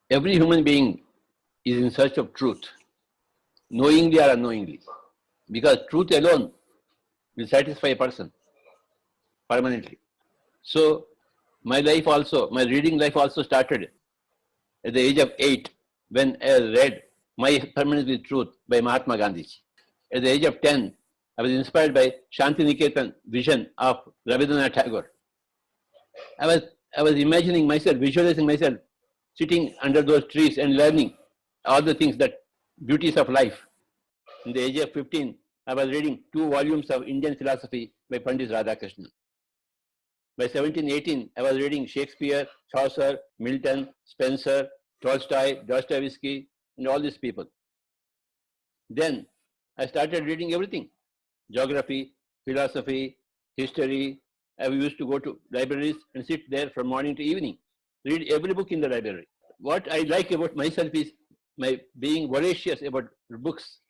Every human being is in search of truth, knowingly or unknowingly, because truth alone will satisfy a person permanently. So my reading life also started at the age of 8 when I read My Permanence with Truth by Mahatma Gandhi. At the age of 10, I was inspired by Shanti Niketan vision of Rabindranath Tagore. I was imagining myself, visualizing myself sitting under those trees and learning all the things, that beauties of life. In the age of 15, I was reading 2 volumes of Indian philosophy by Pandit Radhakrishnan. By 17, 18, I was reading Shakespeare, Chaucer, Milton, Spencer, Tolstoy, Dostoevsky, and all these people. Then I started reading everything: geography, philosophy, history. I used to go to libraries and sit there from morning to evening, read every book in the library. What I like about myself is my being voracious about books.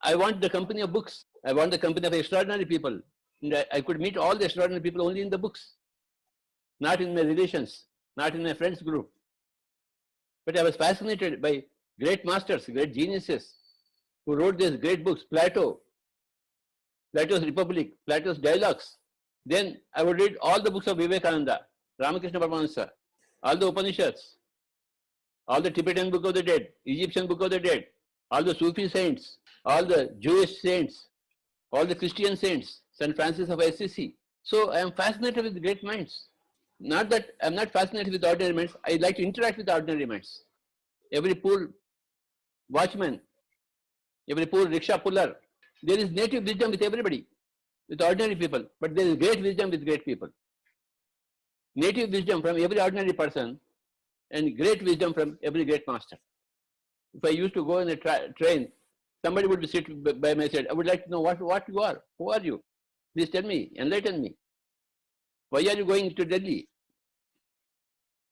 I want the company of books. I want the company of extraordinary people. And I could meet all the extraordinary people only in the books, not in my relations, not in my friends group. But I was fascinated by great masters, great geniuses who wrote these great books. Plato's Republic, Plato's Dialogues. Then I would read all the books of Vivekananda, Ramakrishna Paramahansa, all the Upanishads, all the Tibetan Book of the Dead, Egyptian Book of the Dead, all the Sufi saints, all the Jewish saints, all the Christian saints, St. Francis of Assisi. So I am fascinated with great minds. Not that I am not fascinated with ordinary minds, I like to interact with ordinary minds. Every poor watchman, every poor rickshaw puller, there is native wisdom with everybody, with ordinary people, but there is great wisdom with great people. Native wisdom from every ordinary person and great wisdom from every great master. If I used to go in a train, somebody would sit by my side. I would like to know what you are. Who are you? Please tell me, enlighten me. Why are you going to Delhi?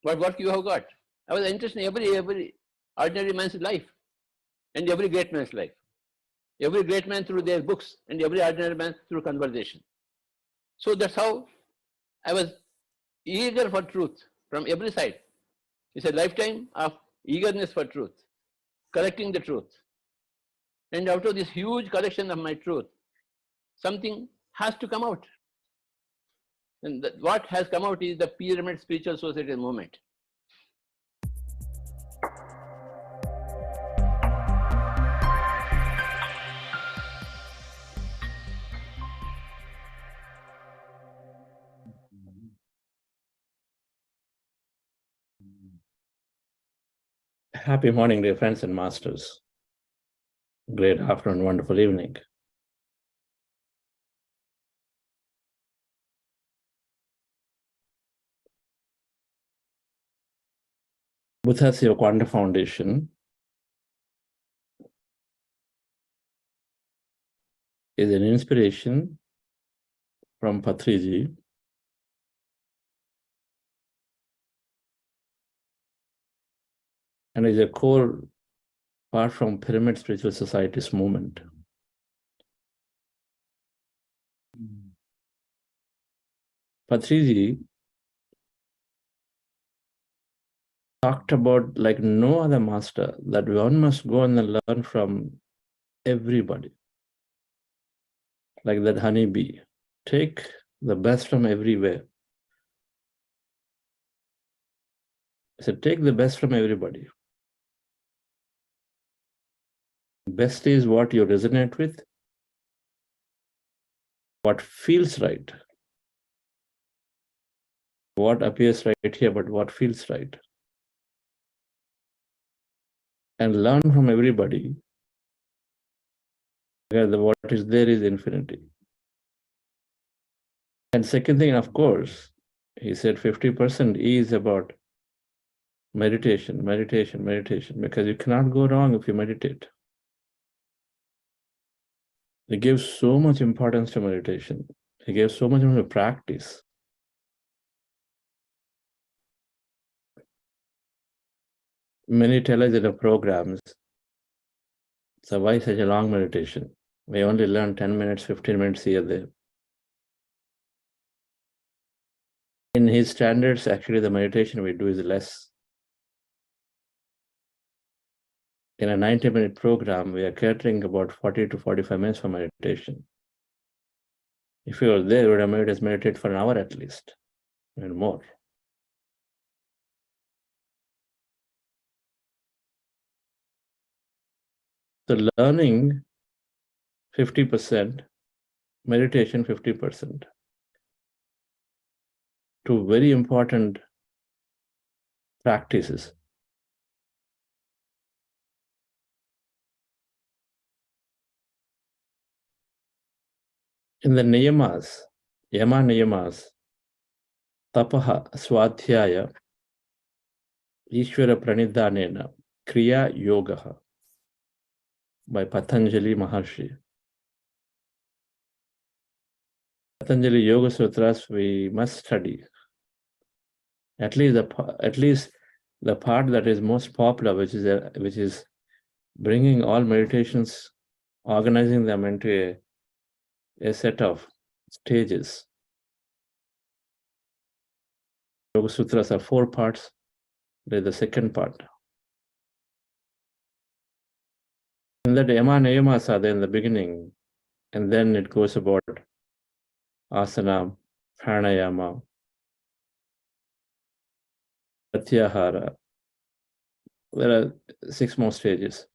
What work you have got? I was interested in every ordinary man's life and every great man's life. Every great man through their books and every ordinary man through conversation. So that's how I was eager for truth from every side. It's a lifetime of eagerness for truth, collecting the truth. And out of this huge collection of my truth, something has to come out. And what has come out is the Pyramid Spiritual Society movement. Happy morning, dear friends and masters. Great afternoon, wonderful evening. Buddha's Yoga Foundation is an inspiration from Patriji, and is a core part from Pyramid Spiritual Society's movement. Patriji talked about, like no other master, that one must go and learn from everybody. Like that honeybee, take the best from everywhere. I said, take the best from everybody. Best is what you resonate with, what feels right, what appears right here, but what feels right. And learn from everybody, where what is there is infinity. And second thing, of course, he said 50% is about meditation, meditation, meditation, because you cannot go wrong if you meditate. He gives so much importance to meditation. He gives so much to practice. Many tell us in the programs, so why such a long meditation? We only learn 10 minutes, 15 minutes here, there. In his standards, actually, the meditation we do is less. In a 90-minute program, we are catering about 40 to 45 minutes for meditation. If you were there, you would have made us meditate for an hour at least, and more. So learning 50%, meditation 50%. Two very important practices. In the niyamas, yama niyamas, tapaha swadhyaya, Ishvara pranidhanena, kriya yogaha, by Patanjali Maharshi. Patanjali Yoga Sutras we must study. At least the part that is most popular, which is bringing all meditations, organizing them into a set of stages. Yoga Sutras are 4 parts. There's the second part. And that yama niyamas are there in the beginning, and then it goes about asana, pranayama, pratyahara. There are 6 more stages.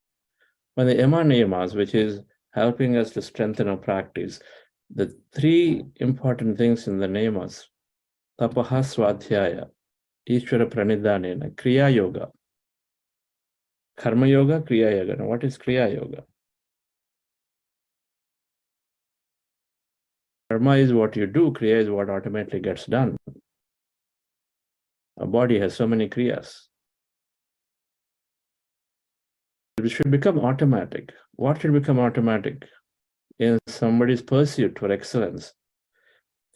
When the yama niyamas, which is helping us to strengthen our practice, the 3 important things in the niyamas, tapaha swadhyaya, ishvara pranidhanena, kriya yoga. Karma yoga, kriya yoga. Now, what is kriya yoga? Karma is what you do, kriya is what automatically gets done. Our body has so many kriyas. It should become automatic. What should become automatic? In somebody's pursuit for excellence.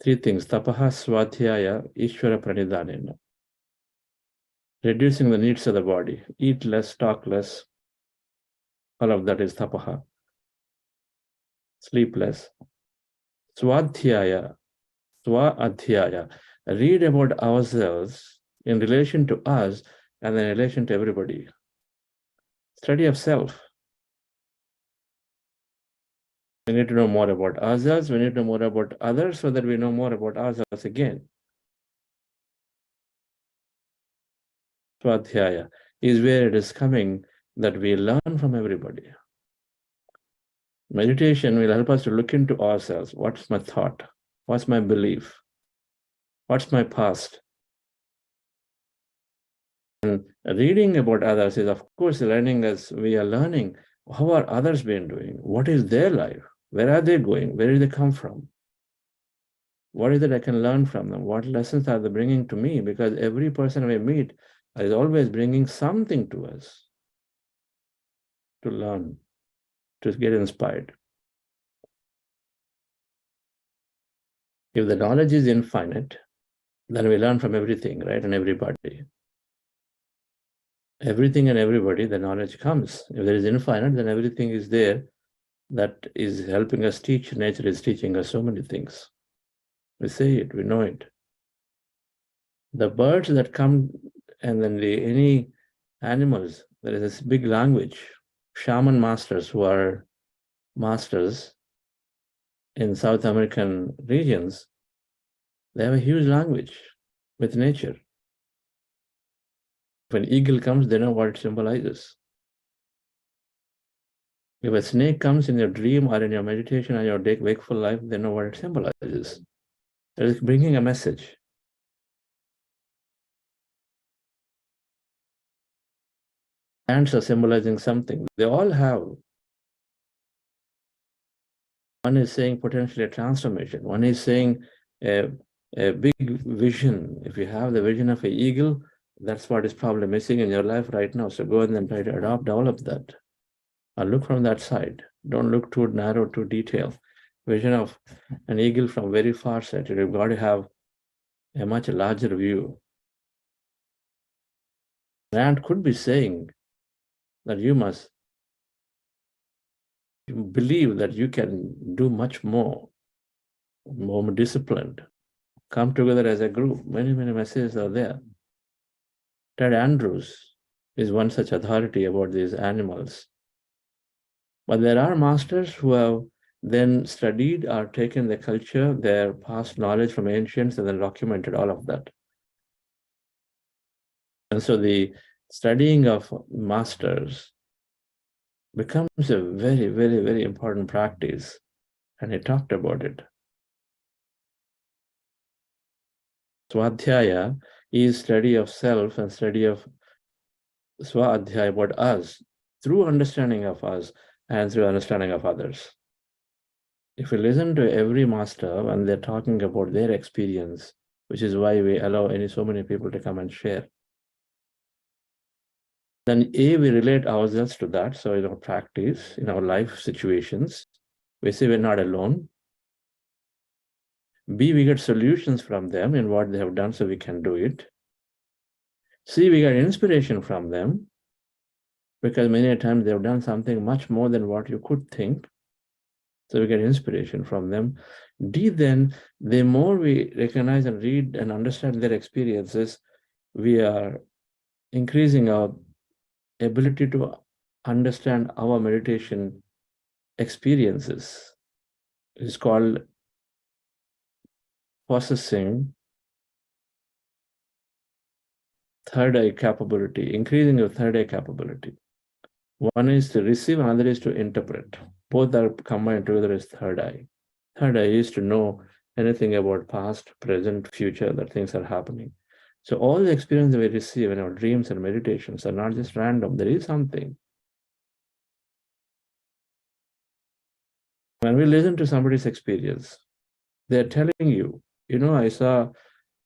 3 things, tapaha swadhyaya, ishvara pranidhanena. Reducing the needs of the body, eat less, talk less, all of that is tapaha. Sleep less. Swadhyaya, swa-adhyaya, read about ourselves in relation to us and in relation to everybody. Study of self. We need to know more about ourselves, we need to know more about others so that we know more about ourselves again. Swadhyaya is where it is coming that we learn from everybody. Meditation will help us to look into ourselves. What's my thought? What's my belief? What's my past? And reading about others is, of course, learning as we are learning. How are others been doing? What is their life? Where are they going? Where did they come from? What is it I can learn from them? What lessons are they bringing to me? Because every person we meet is always bringing something to us to learn, to get inspired. If the knowledge is infinite, then we learn from everything, right? And everybody. Everything and everybody, the knowledge comes. If there is infinite, then everything is there that is helping us teach. Nature is teaching us so many things. We say it, we know it. The birds that come, and then any animals, there is this big language. Shaman masters who are masters in South American regions, they have a huge language with nature. If an eagle comes, they know what it symbolizes. If a snake comes in your dream or in your meditation or your wakeful life, they know what it symbolizes. It is bringing a message. Ants are symbolizing something. They all have. One is saying potentially a transformation. One is saying a big vision. If you have the vision of an eagle, that's what is probably missing in your life right now. So go and then try to develop that. Or look from that side. Don't look too narrow, too detailed. Vision of an eagle from very far sight. You've got to have a much larger view. An ant could be saying that you must believe that you can do much more disciplined. Come together as a group. Many, many messages are there. Ted Andrews is one such authority about these animals. But there are masters who have then studied or taken the culture, their past knowledge from ancients, and then documented all of that. And so the studying of masters becomes a very, very, very important practice. And he talked about it. Swadhyaya is study of self and study of Swadhyaya about us, through understanding of us and through understanding of others. If we listen to every master when they're talking about their experience, which is why we allow so many people to come and share, then we relate ourselves to that. So in our practice, in our life situations, we say we're not alone. B, we get solutions from them in what they have done so we can do it. C, we get inspiration from them because many times they've done something much more than what you could think. So we get inspiration from them. D, then the more we recognize and read and understand their experiences, we are increasing our ability to understand our meditation experiences. It's called possessing third eye capability, increasing your third eye capability. One is to receive, another is to interpret. Both are combined together as third eye. Third eye is to know anything about past, present, future, that things are happening. So all the experience we receive in our dreams and meditations are not just random. There is something. When we listen to somebody's experience, they're telling you, I saw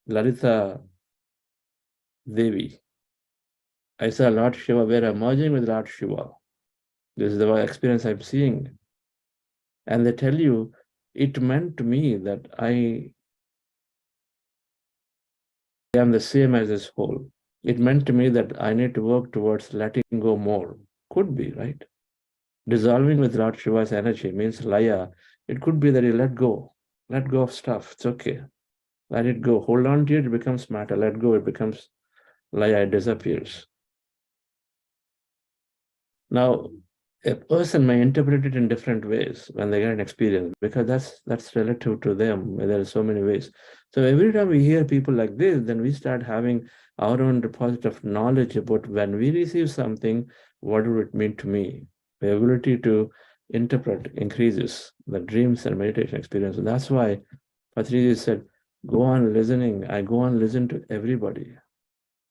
Lalita Devi. I saw Lord Shiva. We're merging with Lord Shiva. This is the experience I'm seeing. And they tell you, it meant to me that I am the same as this whole. It meant to me that I need to work towards letting go more. Could be, right? Dissolving with Lord Shiva's energy means laya. It could be that you let go of stuff. It's okay. Let it go. Hold on to it, it becomes matter. Let go, it becomes laya, it disappears. Now, a person may interpret it in different ways when they get an experience, because that's relative to them. There are so many ways. So every time we hear people like this, then we start having our own deposit of knowledge about when we receive something, what would it mean to me? The ability to interpret increases the dreams and meditation experience. And that's why Patriji said, go on listening. I go on listen to everybody.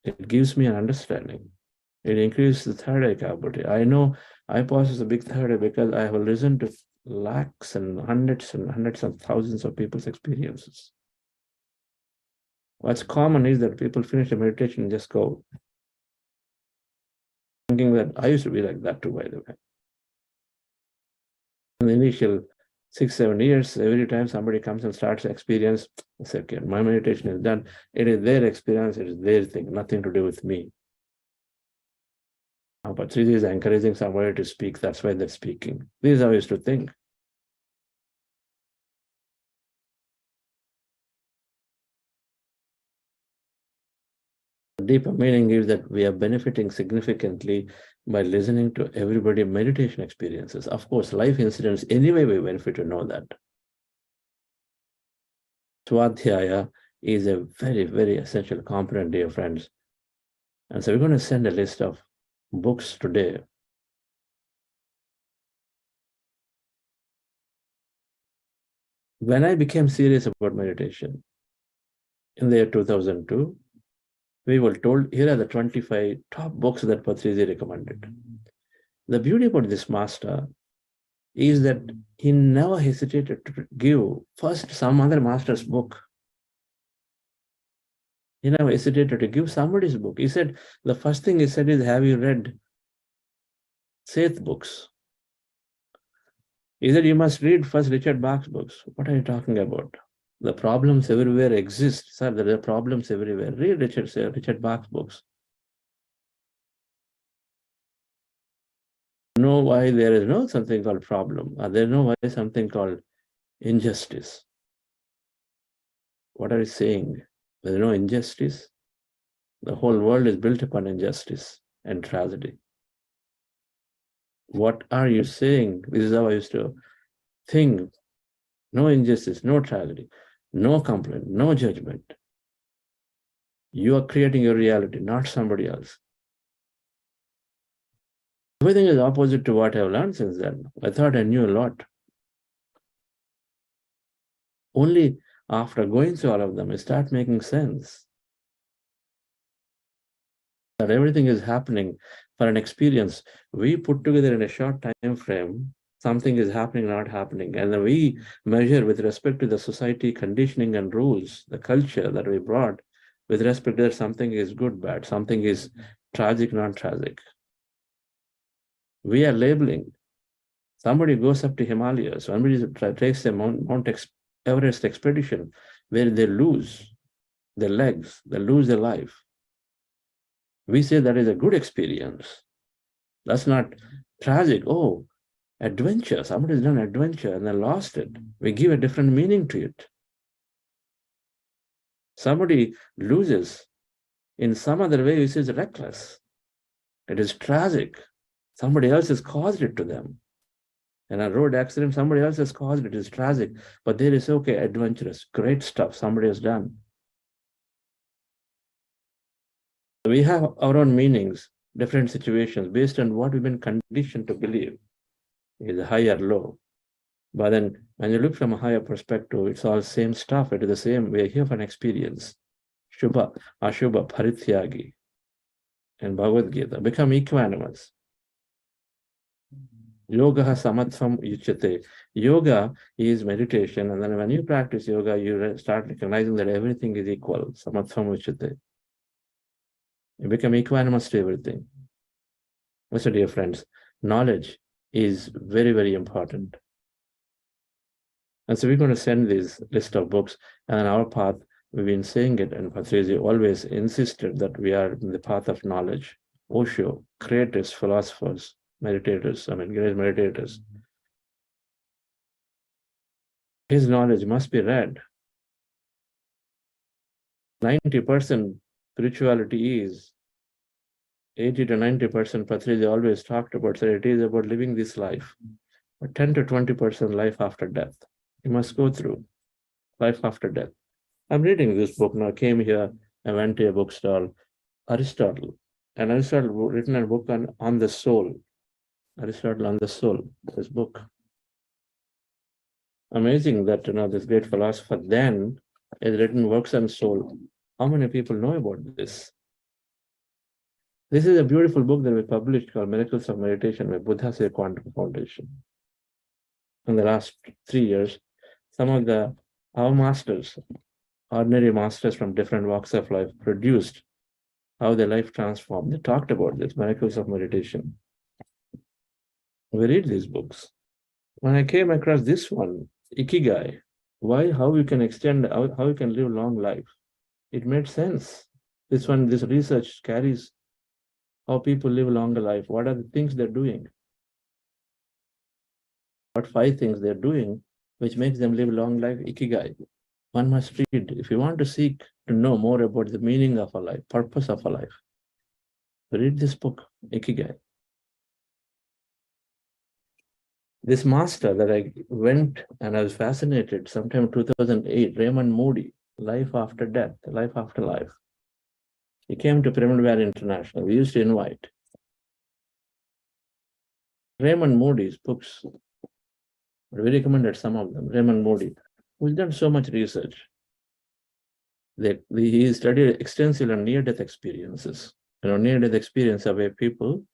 It gives me an understanding. It increases the third eye capability. I know I possess a big third eye because I have listened to lakhs and hundreds of thousands of people's experiences. What's common is that people finish a meditation and just go. Thinking that I used to be like that too, by the way. In the initial 6-7 years, every time somebody comes and starts experience, I say, okay, my meditation is done. It is their experience, it is their thing, nothing to do with me. But Patriji is encouraging somebody to speak, that's why they're speaking. This is how I used to think. The deeper meaning is that we are benefiting significantly by listening to everybody's meditation experiences. Of course, life incidents, anyway, we benefit to know that. Swadhyaya is a very, very essential component, dear friends. And so we're going to send a list of books today. When I became serious about meditation in the year 2002, we were told, here are the 25 top books that Patriji recommended. The beauty about this master is that he never hesitated to give first some other master's book. He never hesitated to give somebody's book. He said, the first thing he said is, have you read Seth books? He said, you must read first Richard Bach's books. What are you talking about? The problems everywhere exist. Sir, there are problems everywhere. Read Richard Bach's books. Know why there is no something called problem. There know why something called injustice. What are you saying? There is no injustice. The whole world is built upon injustice. and tragedy. What are you saying? This is how I used to think. No injustice, no tragedy, no complaint, no judgment. You are creating your reality, not somebody else. Everything is opposite to what I've learned since then. I thought I knew a lot. Only after going through all of them, I start making sense. That everything is happening for an experience. We put together in a short time frame, something is happening, not happening. And then we measure with respect to the society conditioning and rules, the culture that we brought, with respect to that something is good, bad, something is tragic, not tragic. We are labeling. Somebody goes up to Himalayas, somebody takes a Mount Everest expedition where they lose their legs, they lose their life. We say that is a good experience. That's not tragic. Oh, adventure. Somebody's done adventure and they lost it. We give a different meaning to it. Somebody loses in some other way, which is reckless. It is tragic. Somebody else has caused it to them. In a road accident, somebody else has caused it. It is tragic. But there is, okay, adventurous, great stuff somebody has done. We have our own meanings, different situations, based on what we've been conditioned to believe is high or low. But then when you look from a higher perspective, it's all same stuff. It is the same. We are here for an experience. Shubha, Ashubha, Parithyagi. And Bhagavad Gita. Become equanimous. Yoga samatvam yuchyate. Yoga is meditation. And then when you practice yoga, you start recognizing that everything is equal. Samatvam yuchyate. You become equanimous to everything. So, dear friends, knowledge is very, very important. And so we're going to send this list of books, and on our path, we've been saying it, and Patriji always insisted that we are in the path of knowledge. Osho, creators, philosophers, meditators, great meditators. His knowledge must be read. 90% spirituality is 80 to 90%, Patriji always talked about, so it is about living this life. But 10 to 20% life after death. You must go through life after death. I'm reading this book now. I came here, I went to a bookstall, Aristotle. And Aristotle written a book on the soul. Aristotle on the soul, this book. Amazing that this great philosopher then has written works on soul. How many people know about this? This is a beautiful book that we published called Miracles of Meditation by Buddha Say Quantum Foundation. In the last 3 years, some of our masters, ordinary masters from different walks of life, produced how their life transformed. They talked about this, Miracles of Meditation. We read these books. When I came across this one, Ikigai, how you can extend, how you can live long life, it made sense. This research carries how people live longer life. What are the things they're doing? What 5 things they're doing which makes them live long life? Ikigai. One must read. If you want to seek to know more about the meaning of a life, purpose of a life, read this book, Ikigai. This master that I went and I was fascinated sometime in 2008, Raymond Moody, Life After Death, Life After Life. He came to Pyramid Valley International. We used to invite. Raymond Moody's books, we recommended some of them. Raymond Moody, who's done so much research. He studied extensively on near-death experiences. Near-death experience of where people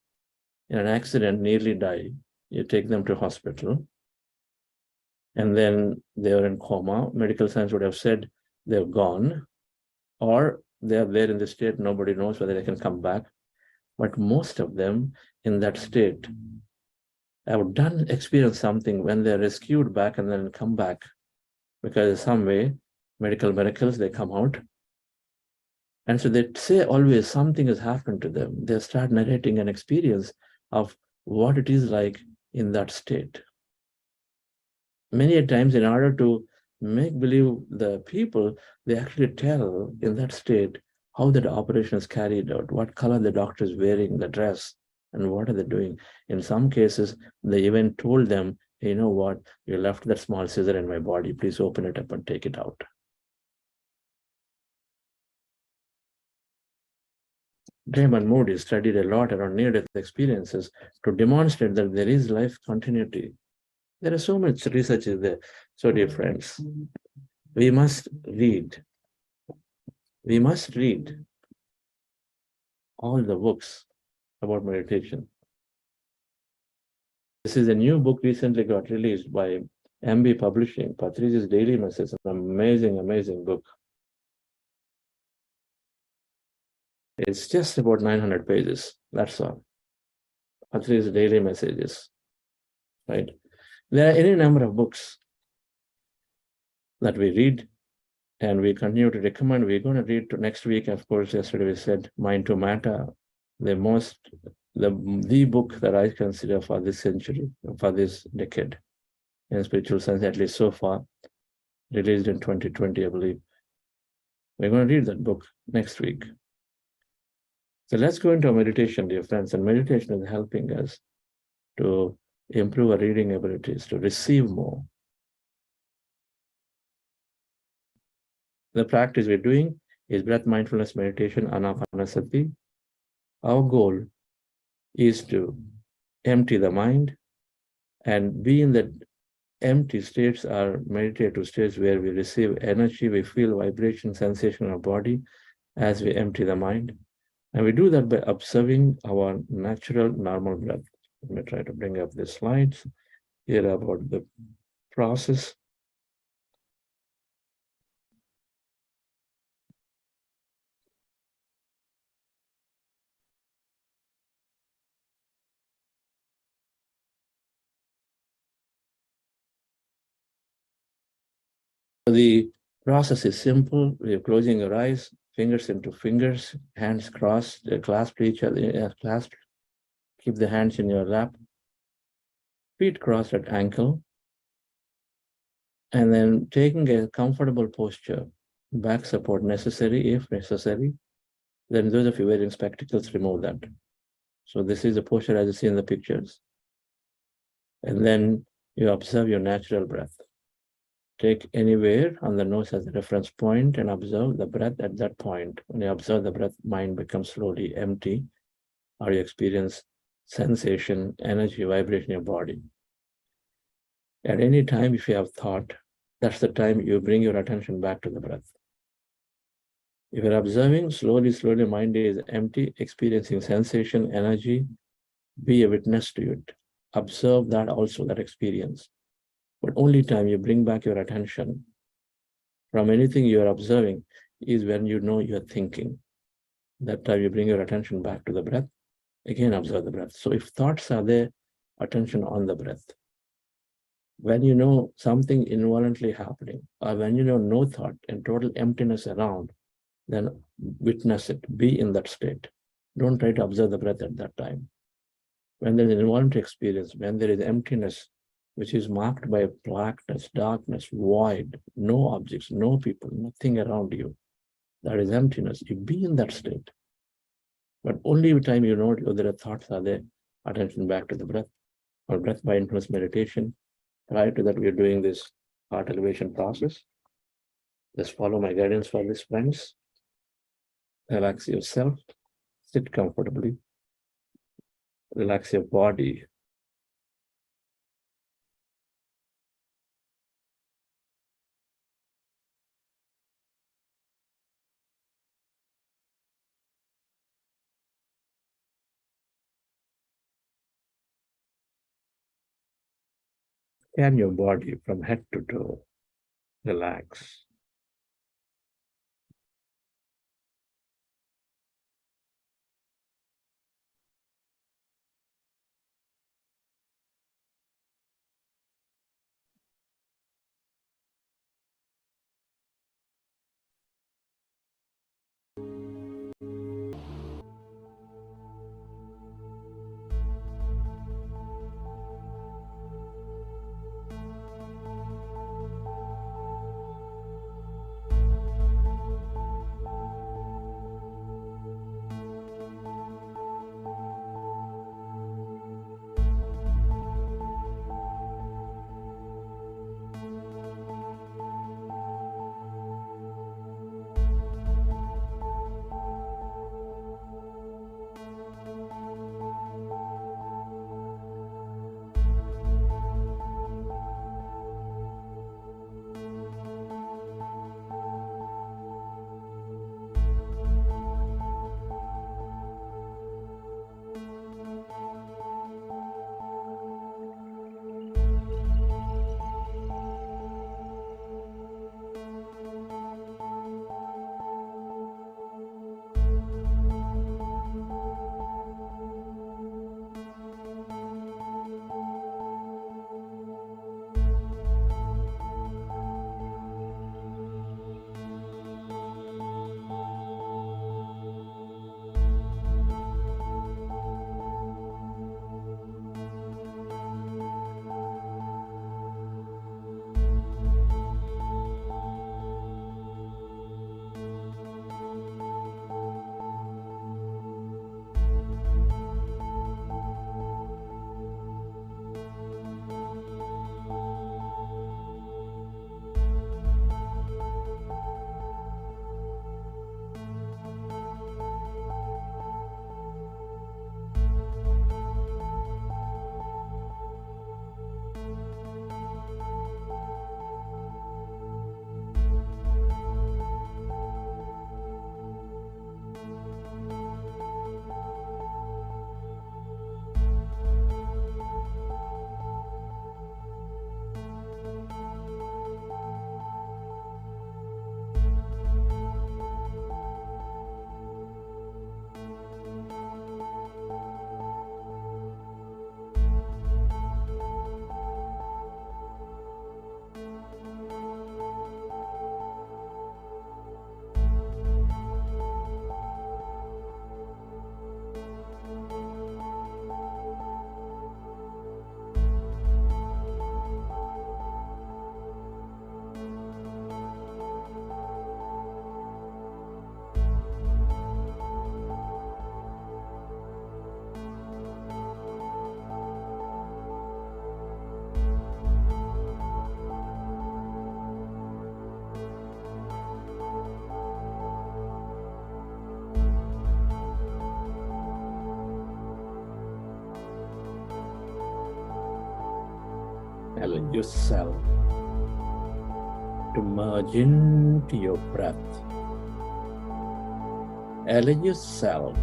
in an accident nearly die. You take them to hospital, and then they are in coma. Medical science would have said they're gone, or they are there in the state, nobody knows whether they can come back. But most of them in that state have experienced something when they're rescued back and then come back, because in some way, medical miracles, they come out. And so they say always something has happened to them. They start narrating an experience of what it is like in that state. Many a times, in order to make believe the people, they actually tell in that state how that operation is carried out, what color the doctor is wearing, the dress, and what are they doing. In some cases, they even told them, hey, you know what, you left that small scissor in my body, please open it up and take it out. Raymond Moody studied a lot around near-death experiences to demonstrate that there is life continuity. There is so much research is there. So, dear friends, we must read. We must read all the books about meditation. This is a new book recently got released by MB Publishing, Patriji's Daily Message, an amazing, amazing book. It's just about 900 pages, that's all. Patriji's Daily Messages, right? There are any number of books that we read and we continue to recommend. We're going to read to next week. Of course, yesterday we said Mind to Matter, the book that I consider for this century, for this decade in spiritual science, at least so far, released in 2020, I believe. We're going to read that book next week. So let's go into meditation, dear friends. And meditation is helping us to improve our reading abilities, to receive more. The practice we're doing is breath mindfulness meditation, Ana-Pana-Sati. Our goal is to empty the mind and be in the empty states are meditative states where we receive energy, we feel vibration, sensation in our body as we empty the mind. And we do that by observing our natural, normal breath. Let me try to bring up the slides here about the process. The process is simple. We're closing your eyes, fingers into fingers, hands crossed, clasped each other, clasped. Keep the hands in your lap, feet crossed at ankle, and then taking a comfortable posture, back support necessary if necessary. Then those of you wearing spectacles, remove that. So this is the posture as you see in the pictures. And then you observe your natural breath. Take anywhere on the nose as a reference point and observe the breath at that point. When you observe the breath, mind becomes slowly empty, or you experience sensation, energy, vibration in your body. At any time, if you have thought, that's the time you bring your attention back to the breath. If you're observing, slowly, mind is empty, experiencing sensation, energy, be a witness to it. Observe that also, that experience. But only time you bring back your attention from anything you are observing is when you know you're thinking. That time you bring your attention back to the breath, again observe the breath. So if thoughts are there, attention on the breath. When you know something involuntarily happening, or when you know no thought and total emptiness around, then witness it, be in that state. Don't try to observe the breath at that time. When there is an involuntary experience, when there is emptiness, which is marked by blackness, darkness, void, no objects, no people, nothing around you, that is emptiness. You be in that state. But only every time you know whether the thoughts are there, attention back to the breath, or breath mindfulness meditation. Prior to that, we are doing this heart elevation process. Just follow my guidance for this, friends. Relax yourself, sit comfortably, relax your body. Scan your body from head to toe. Relax. Allow yourself to merge into your breath. Allow yourself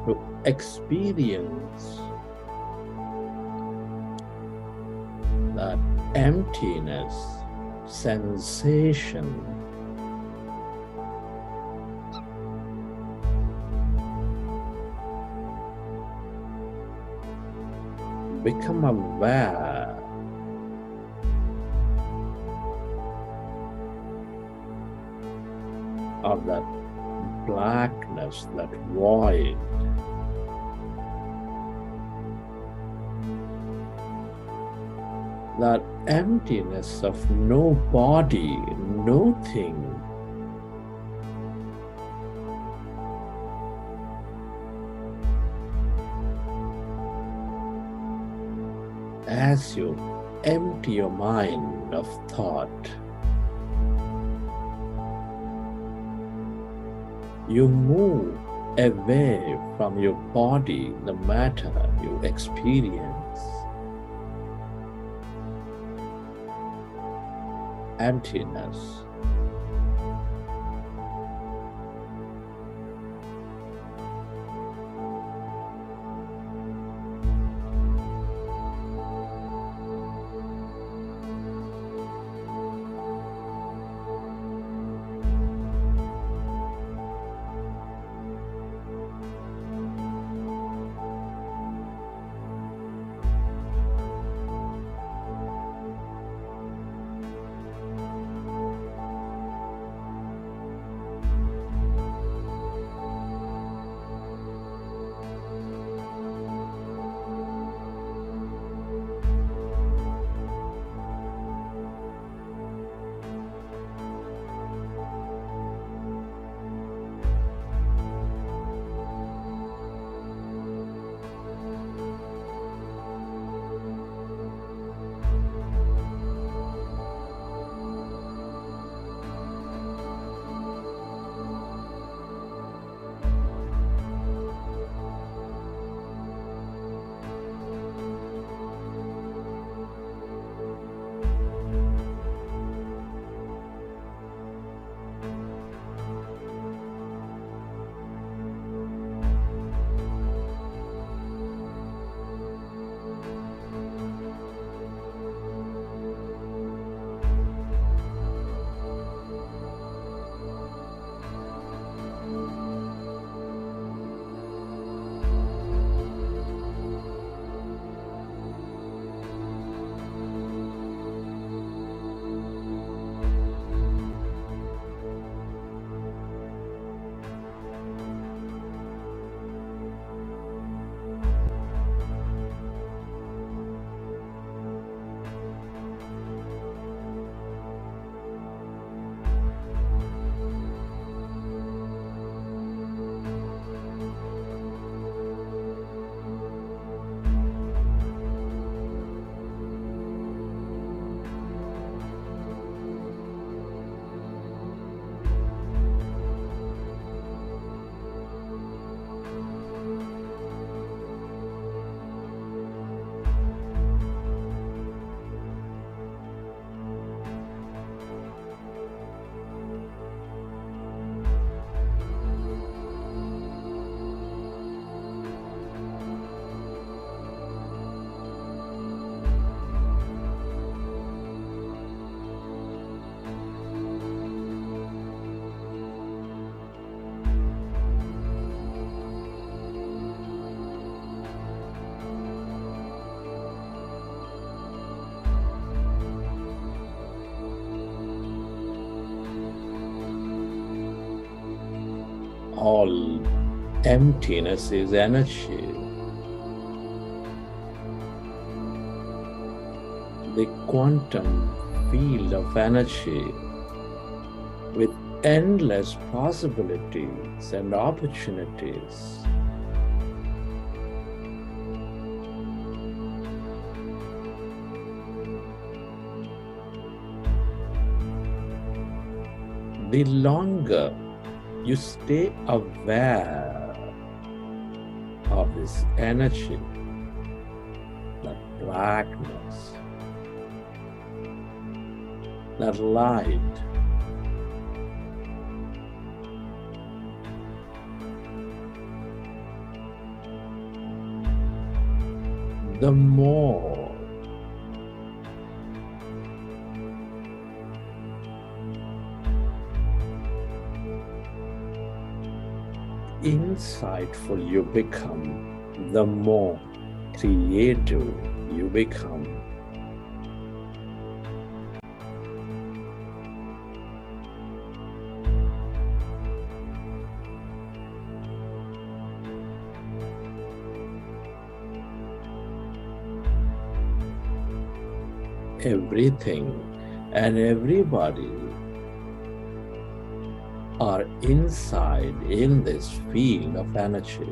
to experience that emptiness sensation. Become aware of that blackness, that void. That emptiness of no body, no thing. As you empty your mind of thought, you move away from your body, the matter you experience. Emptiness. all emptiness is energy. The quantum field of energy with endless possibilities and opportunities. the longer you stay aware of this energy, that blackness, that light, the more insightful you become, the more creative you become. Everything and everybody are inside in this field of energy.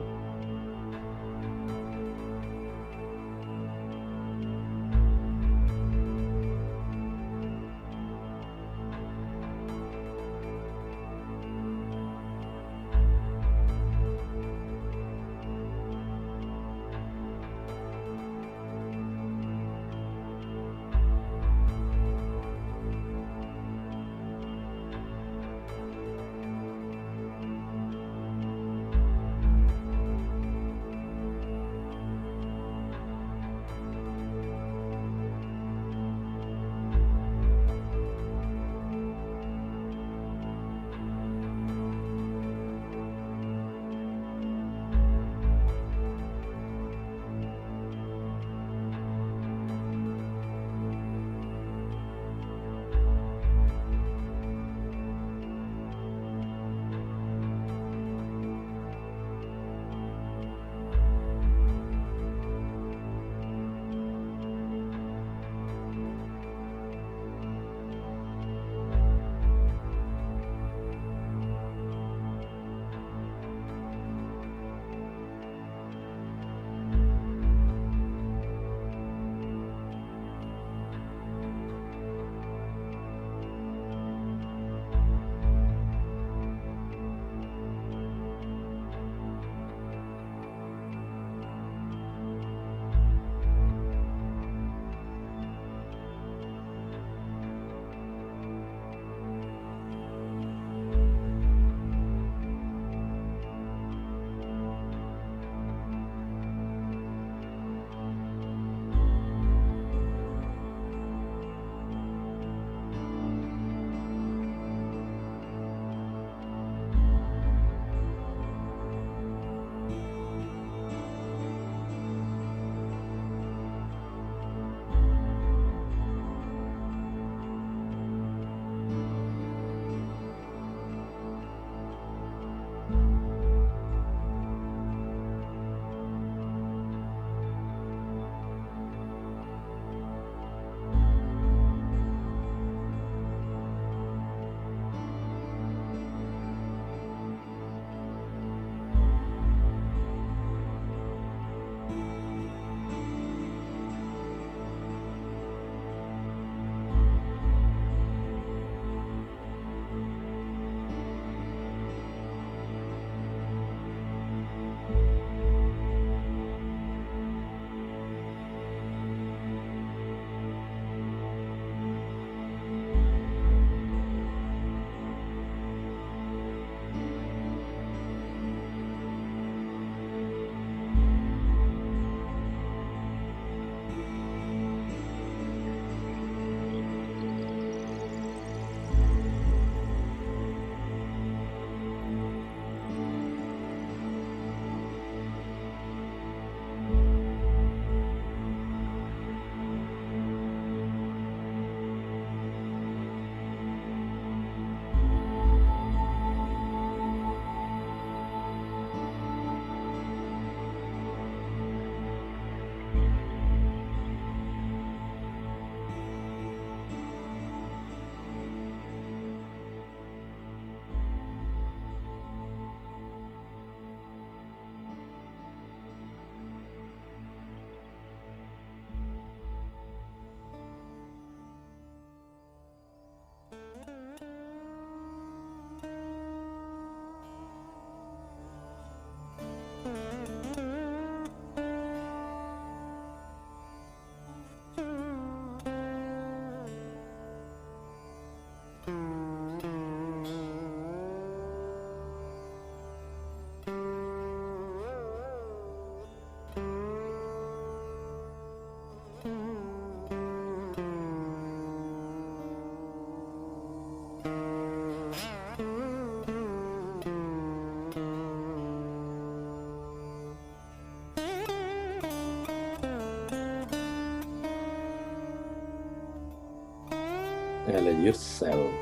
Allow yourself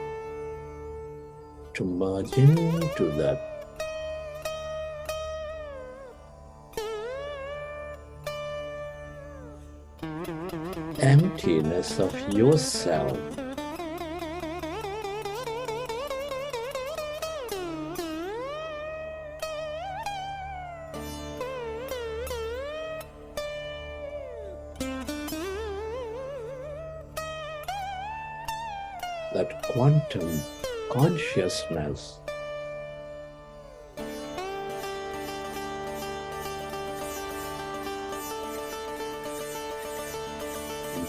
to merge into that emptiness of yourself. That quantum consciousness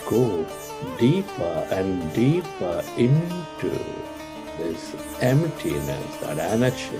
go deeper and deeper into this emptiness, that energy.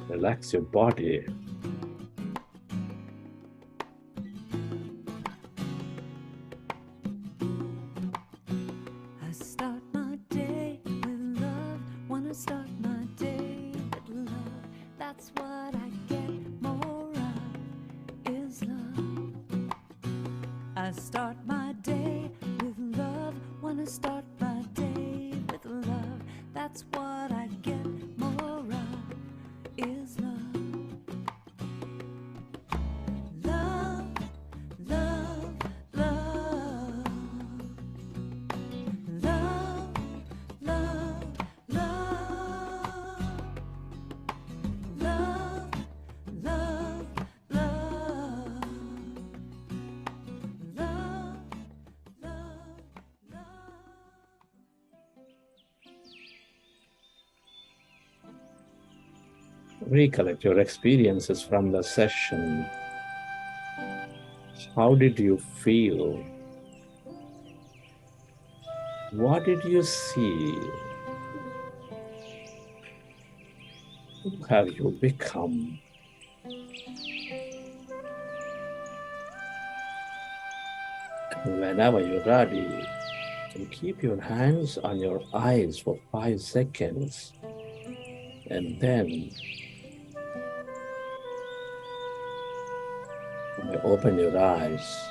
Relax your body. I start my day with love. Wanna start my day with love. That's what I get more of, is love. I start my day with love. Wanna start my day with love. That's what I get more of, is love. Love, love, love. Love, love, love. Love, love, love. Love, love, love. Recollect your experiences from the session. How did you feel? What did you see? Who have you become? And whenever you're ready, you can keep your hands on your eyes for 5 seconds, and then you may open your eyes.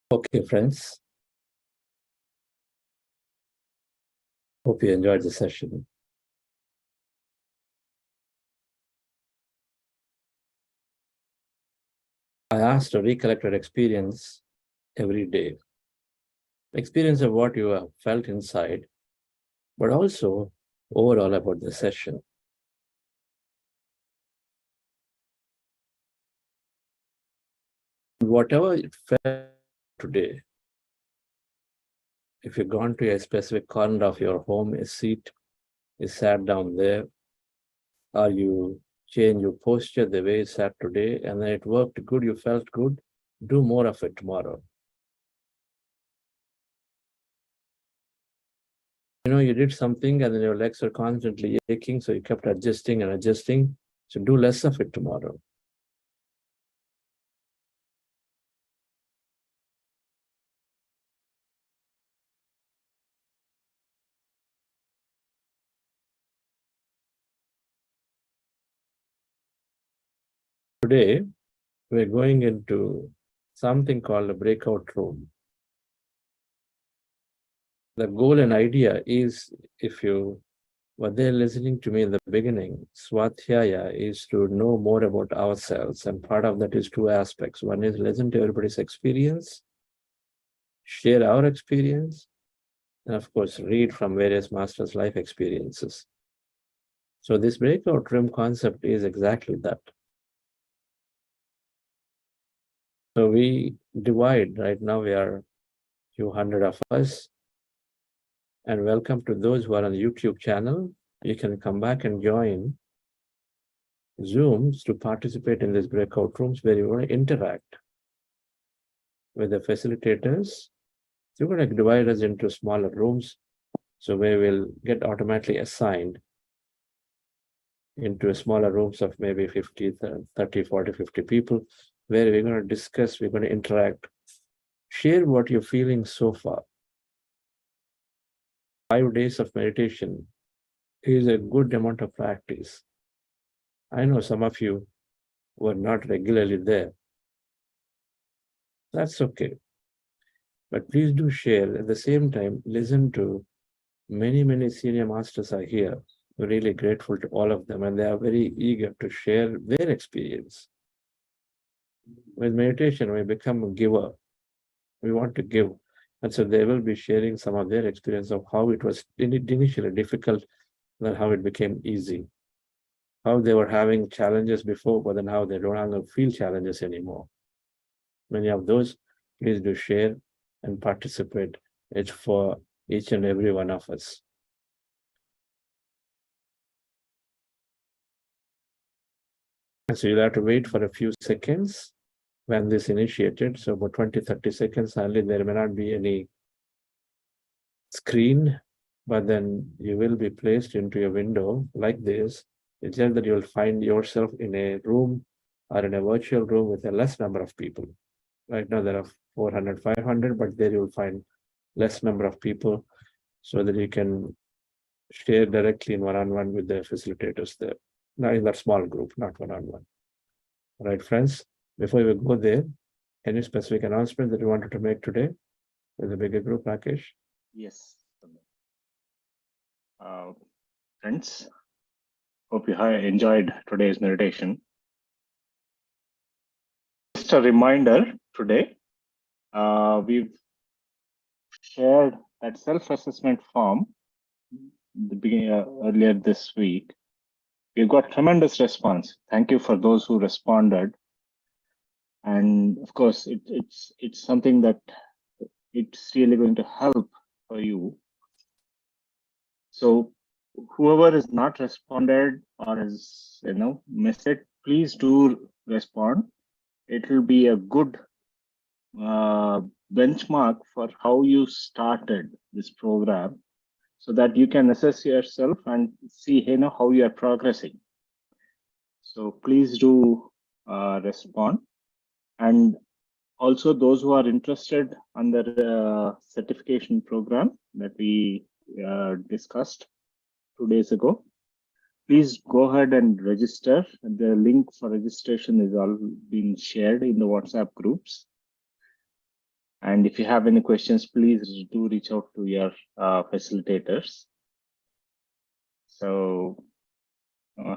Okay, friends. Hope you enjoyed the session. I asked to recollect your experience every day. Experience of what you have felt inside, but also overall about the session. Whatever it felt today, if you've gone to a specific corner of your home, a seat, you sat down there, or you change your posture the way you sat today, and then it worked good, you felt good, do more of it tomorrow. You know, you did something and then your legs are constantly aching, so you kept adjusting and adjusting. So do less of it tomorrow. Today, we're going into something called a breakout room. The goal and idea is, if you were there listening to me in the beginning, Swadhyaya is to know more about ourselves. And part of that is two aspects. One is listen to everybody's experience, share our experience, and of course, read from various masters' life experiences. So this breakout room concept is exactly that. So we divide, right now we are a few hundred of us, and welcome to those who are on the YouTube channel. You can come back and join Zooms to participate in these breakout rooms where you want to interact with the facilitators. So we're going to divide us into smaller rooms, so we will get automatically assigned into smaller rooms of maybe 50, 30, 40, 50 people, where we're going to discuss, we're going to interact, share what you're feeling so far. 5 days of meditation is a good amount of practice. I know some of you were not regularly there. That's okay. But please do share. At the same time, listen to many senior masters are here. We're really grateful to all of them, and they are very eager to share their experience. With meditation, we become a giver. We want to give. And so they will be sharing some of their experience of how it was initially difficult, then how it became easy. How they were having challenges before, but then how they don't longer feel challenges anymore. Many of those, please do share and participate. It's for each and every one of us. And so you'll have to wait for a few seconds when this initiated. So about 20, 30 seconds only, there may not be any screen, but then you will be placed into a window like this. It's just that you'll find yourself in a room or in a virtual room with a less number of people. Right now there are 400, 500, but there you'll find less number of people so that you can share directly in one-on-one with the facilitators there. Now in that small group, not one-on-one. All right, friends, before we go there, any specific announcement that you wanted to make today with the bigger group, Rakesh? Yes. Friends, hope you enjoyed today's meditation. Just a reminder today, we've shared that self-assessment form earlier this week. We've got tremendous response. Thank you for those who responded. And of course, it's something that it's really going to help for you. So whoever has not responded or has missed it, please do respond. It will be a good benchmark for how you started this program, so that you can assess yourself and see how you are progressing. So please do respond. And also those who are interested on the certification program that we discussed 2 days ago, please go ahead and register. The link for registration is all being shared in the WhatsApp groups. And if you have any questions, please do reach out to your facilitators. So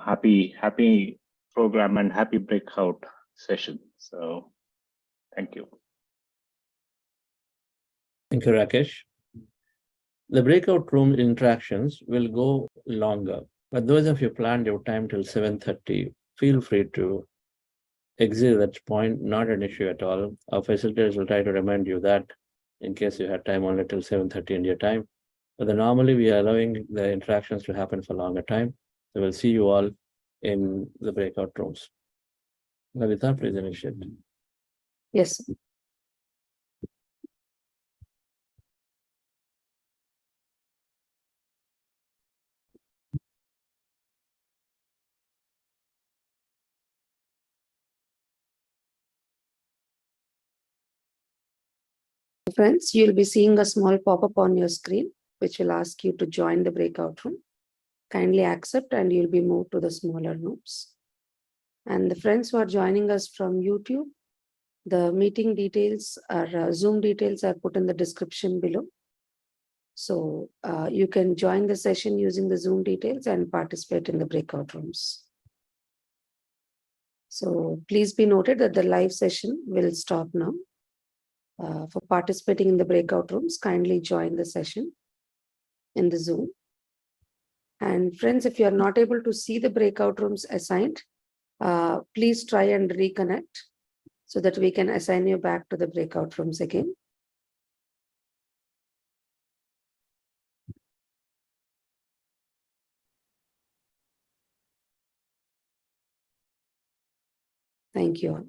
happy program and happy breakout session. So thank you. Thank you, Rakesh. The breakout room interactions will go longer, but those of you planned your time till 7:30, feel free to exit that point, not an issue at all. Our facilitators will try to remind you that in case you had time only till 7:30 India time. But then normally we are allowing the interactions to happen for longer time. So we'll see you all in the breakout rooms. Lavita, please initiate. Yes. Friends, you'll be seeing a small pop-up on your screen, which will ask you to join the breakout room. Kindly accept and you'll be moved to the smaller rooms. And the friends who are joining us from YouTube, the meeting details or Zoom details are put in the description below. So you can join the session using the Zoom details and participate in the breakout rooms. So please be noted that the live session will stop now. For participating in the breakout rooms, kindly join the session in the Zoom. And friends, if you are not able to see the breakout rooms assigned, please try and reconnect so that we can assign you back to the breakout rooms again. Thank you all.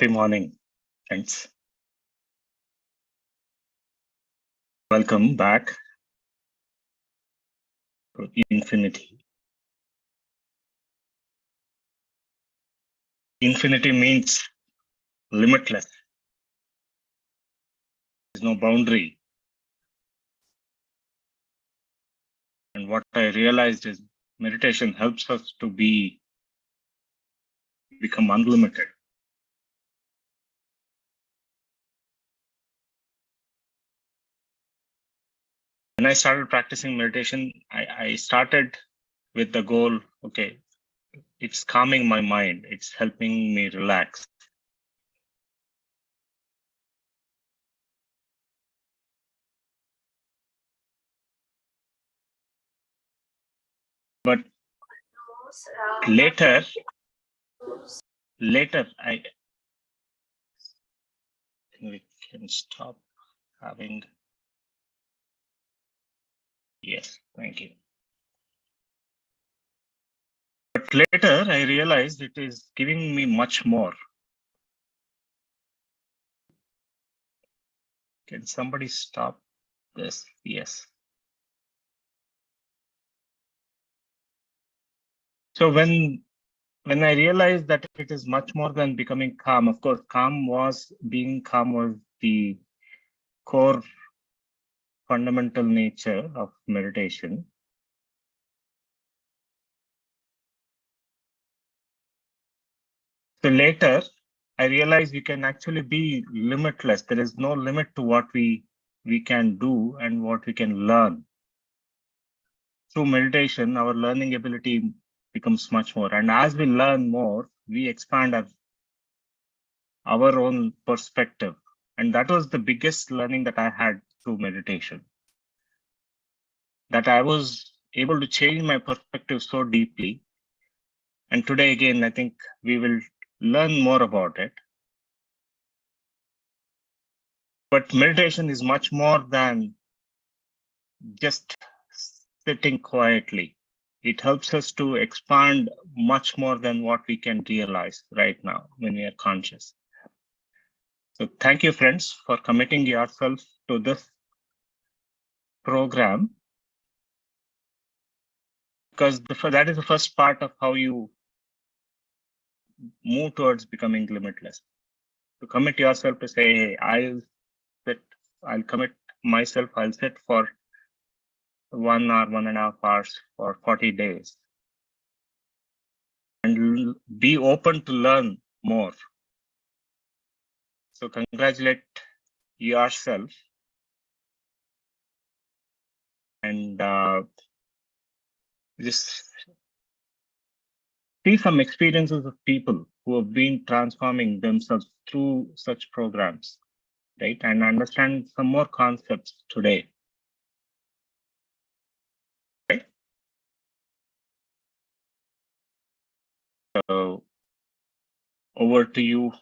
Happy morning, friends. Welcome back to infinity. Infinity means limitless. There's no boundary. And what I realized is meditation helps us to become unlimited. When I started practicing meditation, I started with the goal, okay, it's calming my mind. It's helping me relax. But later, I think we can stop having. Yes, thank you. But later I realized it is giving me much more. Can somebody stop this? Yes. So when I realized that it is much more than becoming calm, of course, being calm was the core fundamental nature of meditation. So later, I realized we can actually be limitless. There is no limit to what we can do and what we can learn. Through meditation, our learning ability becomes much more. And as we learn more, we expand our own perspective. And that was the biggest learning that I had through meditation. That I was able to change my perspective so deeply. And today, again, I think we will learn more about it. But meditation is much more than just sitting quietly. It helps us to expand much more than what we can realize right now when we are conscious. So thank you, friends, for committing yourself to this program, because that is the first part of how you move towards becoming limitless. To commit yourself to say, hey, I'll commit myself, I'll sit for 1 or 1.5 hours for 40 days and be open to learn more. So congratulate yourself and just see some experiences of people who have been transforming themselves through such programs, right? And understand some more concepts today. Right? So over to you,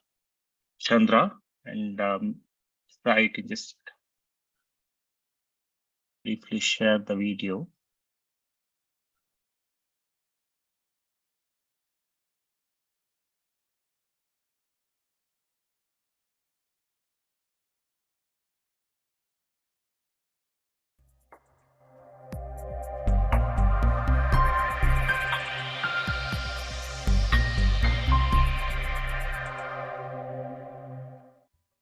Chandra, and I can just briefly share the video.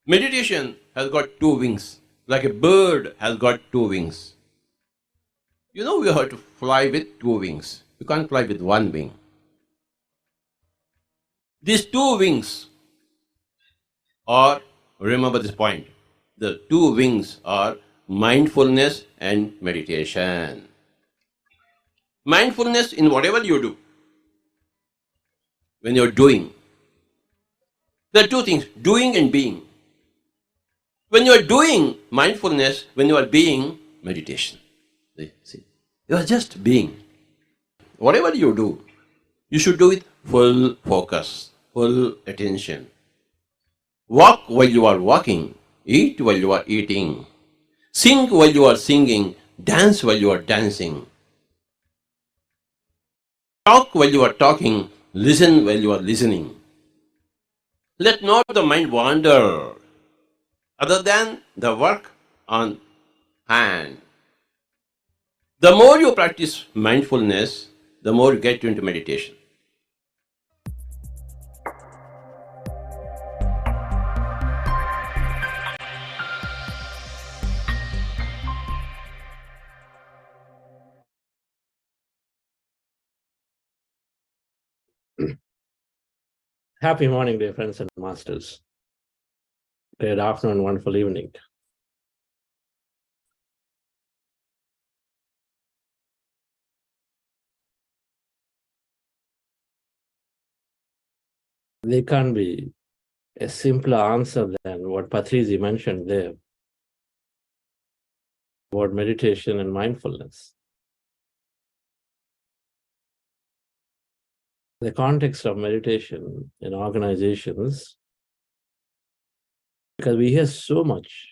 Meditation has got two wings, like a bird has got two wings. You know, we have to fly with two wings. You can't fly with one wing. These two wings are, remember this point, the two wings are mindfulness and meditation. Mindfulness in whatever you do, when you're doing. There are two things, doing and being. When you are doing mindfulness, when you are being meditation. See, you are just being. Whatever you do, you should do with full focus, full attention. Walk while you are walking, eat while you are eating, sing while you are singing, dance while you are dancing. Talk while you are talking, listen while you are listening. Let not the mind wander other than the work on hand. The more you practice mindfulness, the more you get into meditation. Happy morning, dear friends and masters. Good afternoon, wonderful evening. There can't be a simpler answer than what Patriji mentioned there about meditation and mindfulness. The context of meditation in organizations, because we hear so much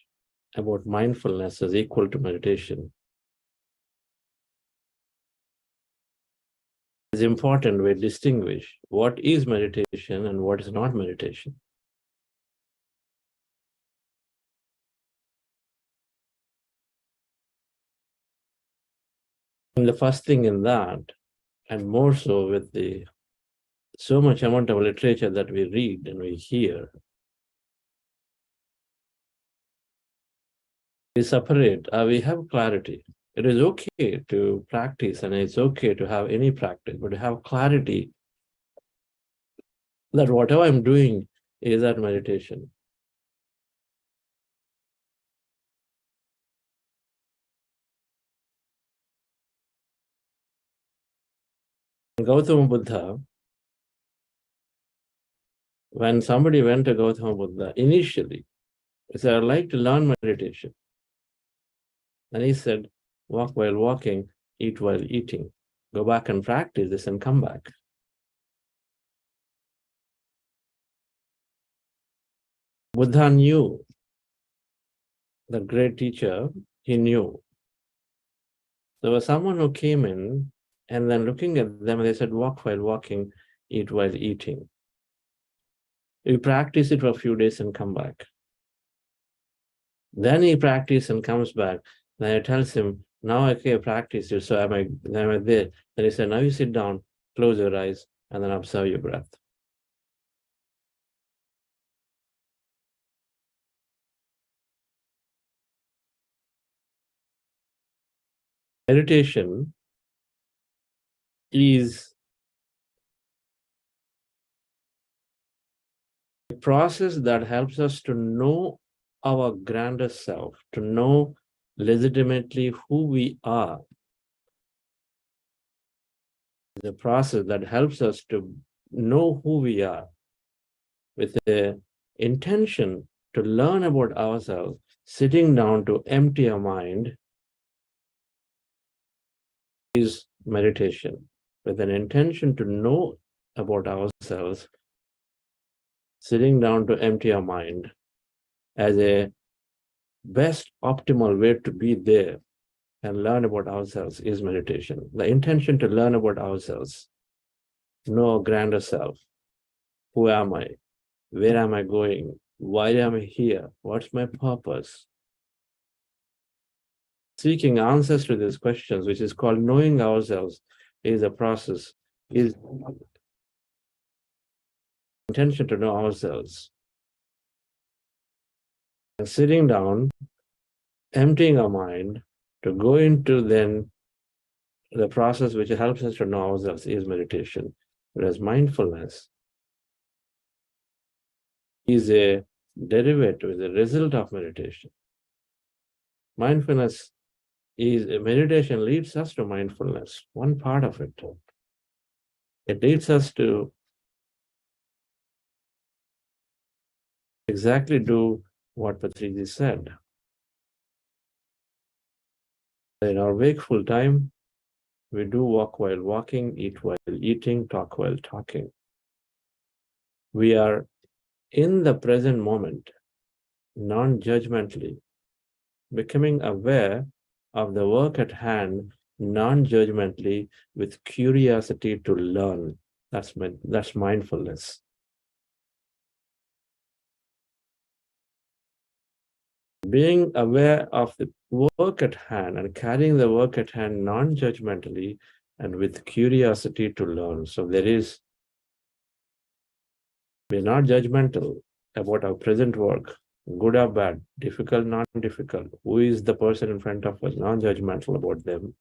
about mindfulness as equal to meditation. It's important we distinguish what is meditation and what is not meditation. And the first thing in that, and more so with the so much amount of literature that we read and we hear, we separate, we have clarity. It is okay to practice and it's okay to have any practice, but to have clarity that whatever I'm doing is that meditation. Gautama Buddha, when somebody went to Gautama Buddha, initially, he said, I'd like to learn meditation. And he said, walk while walking, eat while eating. Go back and practice this and come back. Buddha knew, the great teacher, he knew. There was someone who came in and then looking at them, they said, walk while walking, eat while eating. You practice it for a few days and come back. Then he practices and comes back. Then he tells him, now I can practice it, so am I there. Then he said, now you sit down, close your eyes, and then observe your breath. Meditation is a process that helps us to know our grander self, to know legitimately who we are. The process that helps us to know who we are with the intention to learn about ourselves, sitting down to empty our mind is meditation. With an intention to know about ourselves, sitting down to empty our mind as a best optimal way to be there and learn about ourselves is meditation. The intention to learn about ourselves, know a grander self. Who am I? Where am I going? Why am I here? What's my purpose? Seeking answers to these questions, which is called knowing ourselves, is a process, is intention to know ourselves. And sitting down, emptying our mind, to go into then the process which helps us to know ourselves is meditation. Whereas mindfulness is a derivative, is a result of meditation. Mindfulness is, meditation leads us to mindfulness, one part of it. It leads us to exactly do what Patriji said. In our wakeful time, we do walk while walking, eat while eating, talk while talking. We are in the present moment, non-judgmentally, becoming aware of the work at hand, non-judgmentally, with curiosity to learn. That's mindfulness. Being aware of the work at hand and carrying the work at hand non-judgmentally and with curiosity to learn. So we're not judgmental about our present work, good or bad, difficult, non-difficult. Who is the person in front of us? Non-judgmental about them.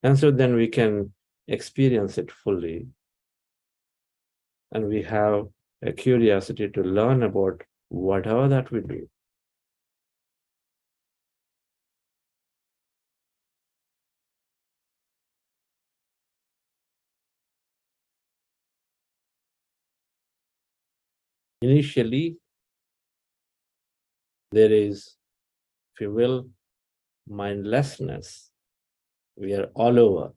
And so then we can experience it fully. And we have a curiosity to learn about whatever that we do. Initially, there is, if you will, mindlessness. We are all over.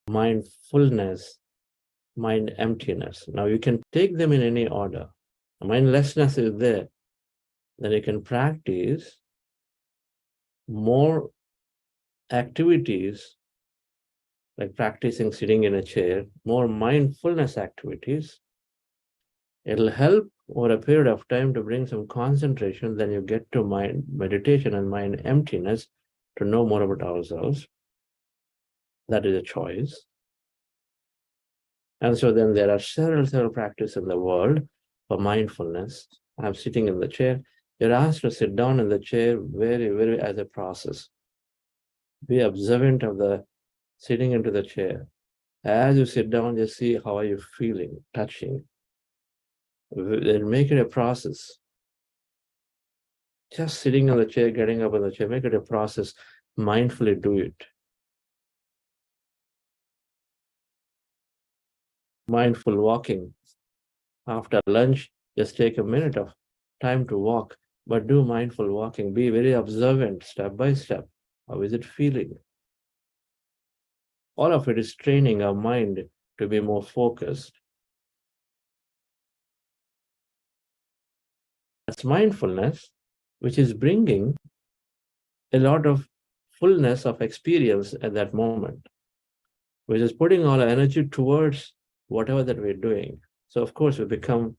Mindfulness, mind emptiness. Now you can take them in any order. Mindlessness is there. Then you can practice more activities, like practicing sitting in a chair, more mindfulness activities. It'll help over a period of time to bring some concentration. Then you get to mind meditation and mind emptiness to know more about ourselves. That is a choice. And so then there are several practices in the world for mindfulness. I'm sitting in the chair. You're asked to sit down in the chair very as a process. Be observant of the sitting into the chair. As you sit down, just see how are you feeling, touching. Then make it a process. Just sitting in the chair, getting up in the chair, make it a process. Mindfully do it. Mindful walking. After lunch, just take a minute of time to walk, but do mindful walking. Be very observant, step by step. How is it feeling? All of it is training our mind to be more focused. That's mindfulness, which is bringing a lot of fullness of experience at that moment, which is putting all our energy towards whatever that we're doing. So of course we become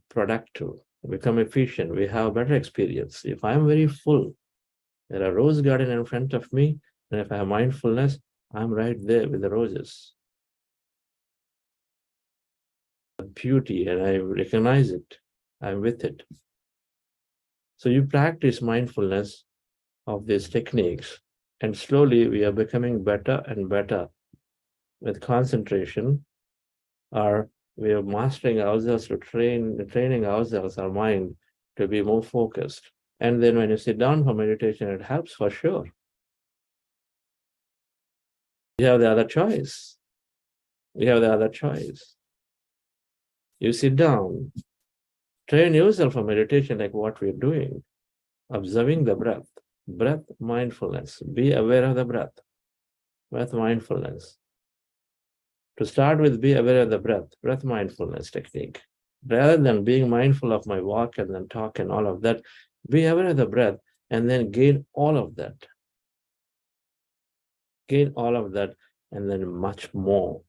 productive, we become efficient, we have better experience. If I'm very full, there are rose garden in front of me, and if I have mindfulness, I'm right there with the roses. Beauty, and I recognize it. I'm with it. So you practice mindfulness of these techniques, and slowly we are becoming better and better with concentration, or we are mastering ourselves to training ourselves, our mind, to be more focused. And then when you sit down for meditation, it helps for sure. You have the other choice. You have the other choice. You sit down, train yourself for meditation like what we're doing, observing the breath, breath mindfulness, be aware of the breath mindfulness. To start with, be aware of the breath mindfulness technique. Rather than being mindful of my walk and then talk and all of that, be aware of the breath and then gain all of that. Gain all of that and then much more.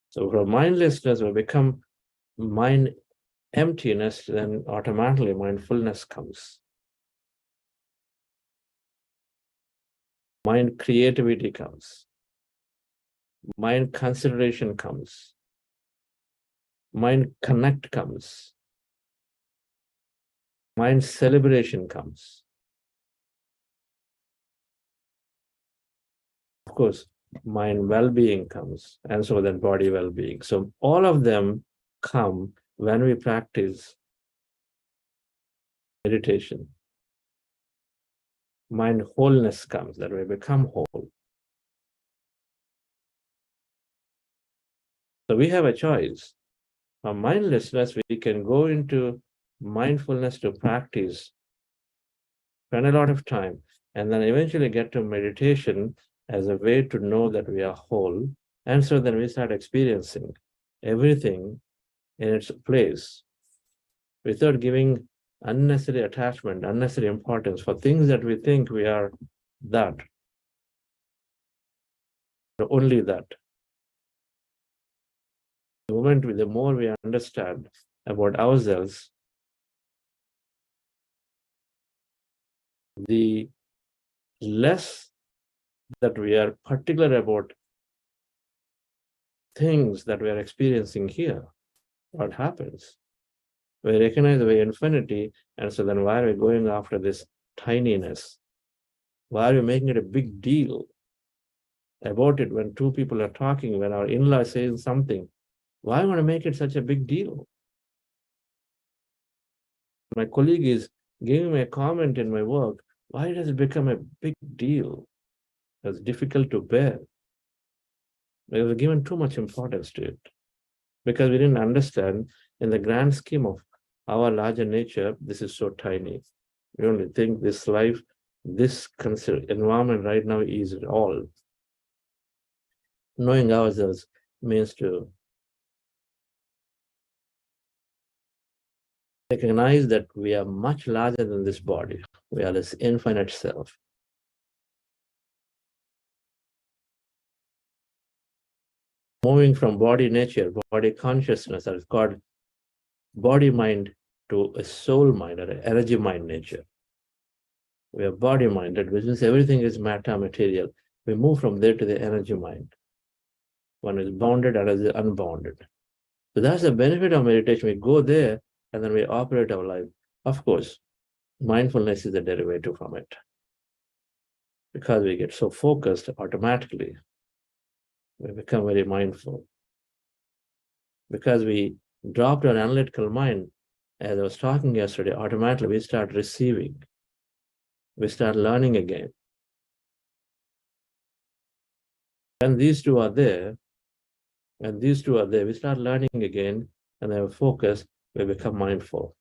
So from mindlessness will become mind emptiness, then automatically mindfulness comes. Mind creativity comes. Mind consideration comes. Mind connect comes. Mind celebration comes. Of course, mind well-being comes, and so then body well-being. So all of them come when we practice meditation. Mind wholeness comes, that we become whole. So we have a choice. From mindlessness, we can go into mindfulness to practice, spend a lot of time, and then eventually get to meditation as a way to know that we are whole. And so then we start experiencing everything in its place without giving unnecessary attachment, unnecessary importance for things that we think we are that. Only that. The more we understand about ourselves, the less that we are particular about things that we are experiencing here. What happens? We recognize the infinity, and so then why are we going after this tininess? Why are we making it a big deal about it when two people are talking, when our in-law is saying something? Why want to make it such a big deal? My colleague is giving me a comment in my work. Why does it become a big deal? It's difficult to bear. We've given too much importance to it because we didn't understand in the grand scheme of our larger nature, this is so tiny. We only think this life, this environment right now is it all. Knowing ourselves means to recognize that we are much larger than this body. We are this infinite self. Moving from body nature, body consciousness, that is called body mind, to a soul mind or an energy mind nature. We are body minded, which means everything is matter material. We move from there to the energy mind. One is bounded, and is unbounded. So that's the benefit of meditation. We go there and then we operate our life. Of course, mindfulness is a derivative from it. Because we get so focused automatically, we become very mindful. Because we dropped our analytical mind, as I was talking yesterday, automatically we start receiving. We start learning again. When these two are there, we start learning again, and then we focus, we become mindful.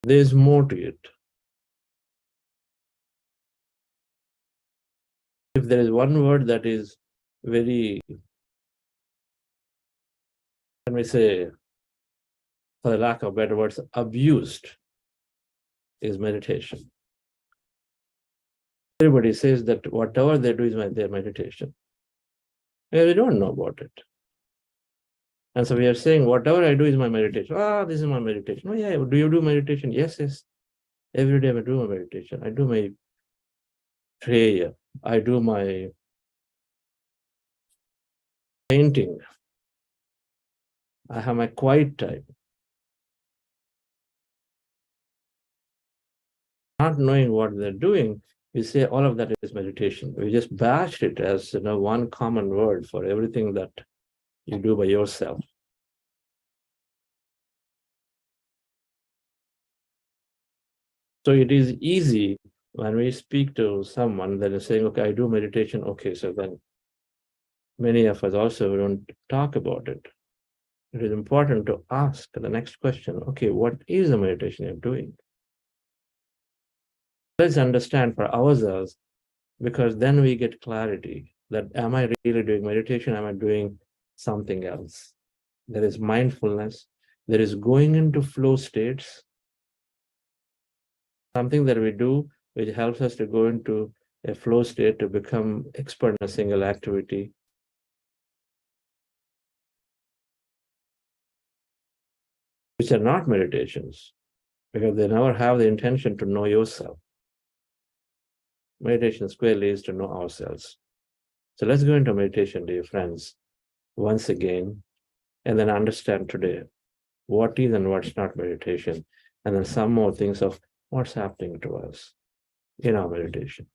There's more to it. If there is one word that is very, let me say, for the lack of better words, abused, is meditation. Everybody says that whatever they do is their meditation. Yeah, we don't know about it. And so we are saying, whatever I do is my meditation. This is my meditation. Oh, yeah, do you do meditation? Yes, yes. Every day I do my meditation. I do my prayer. I do my painting. I have my quiet time. Not knowing what they're doing, we say all of that is meditation. We just bashed it as one common word for everything that you do by yourself. So it is easy when we speak to someone that is saying, okay, I do meditation. Okay, so then many of us also don't talk about it. It is important to ask the next question, okay, what is the meditation you're doing? Let's understand for ourselves, because then we get clarity that am I really doing meditation? Am I doing something else? There is mindfulness. There is going into flow states. Something that we do which helps us to go into a flow state to become expert in a single activity. Which are not meditations, because they never have the intention to know yourself. Meditation squarely is to know ourselves. So let's go into meditation, dear friends, once again, and then understand today what is and what's not meditation, and then some more things of what's happening to us in our meditation.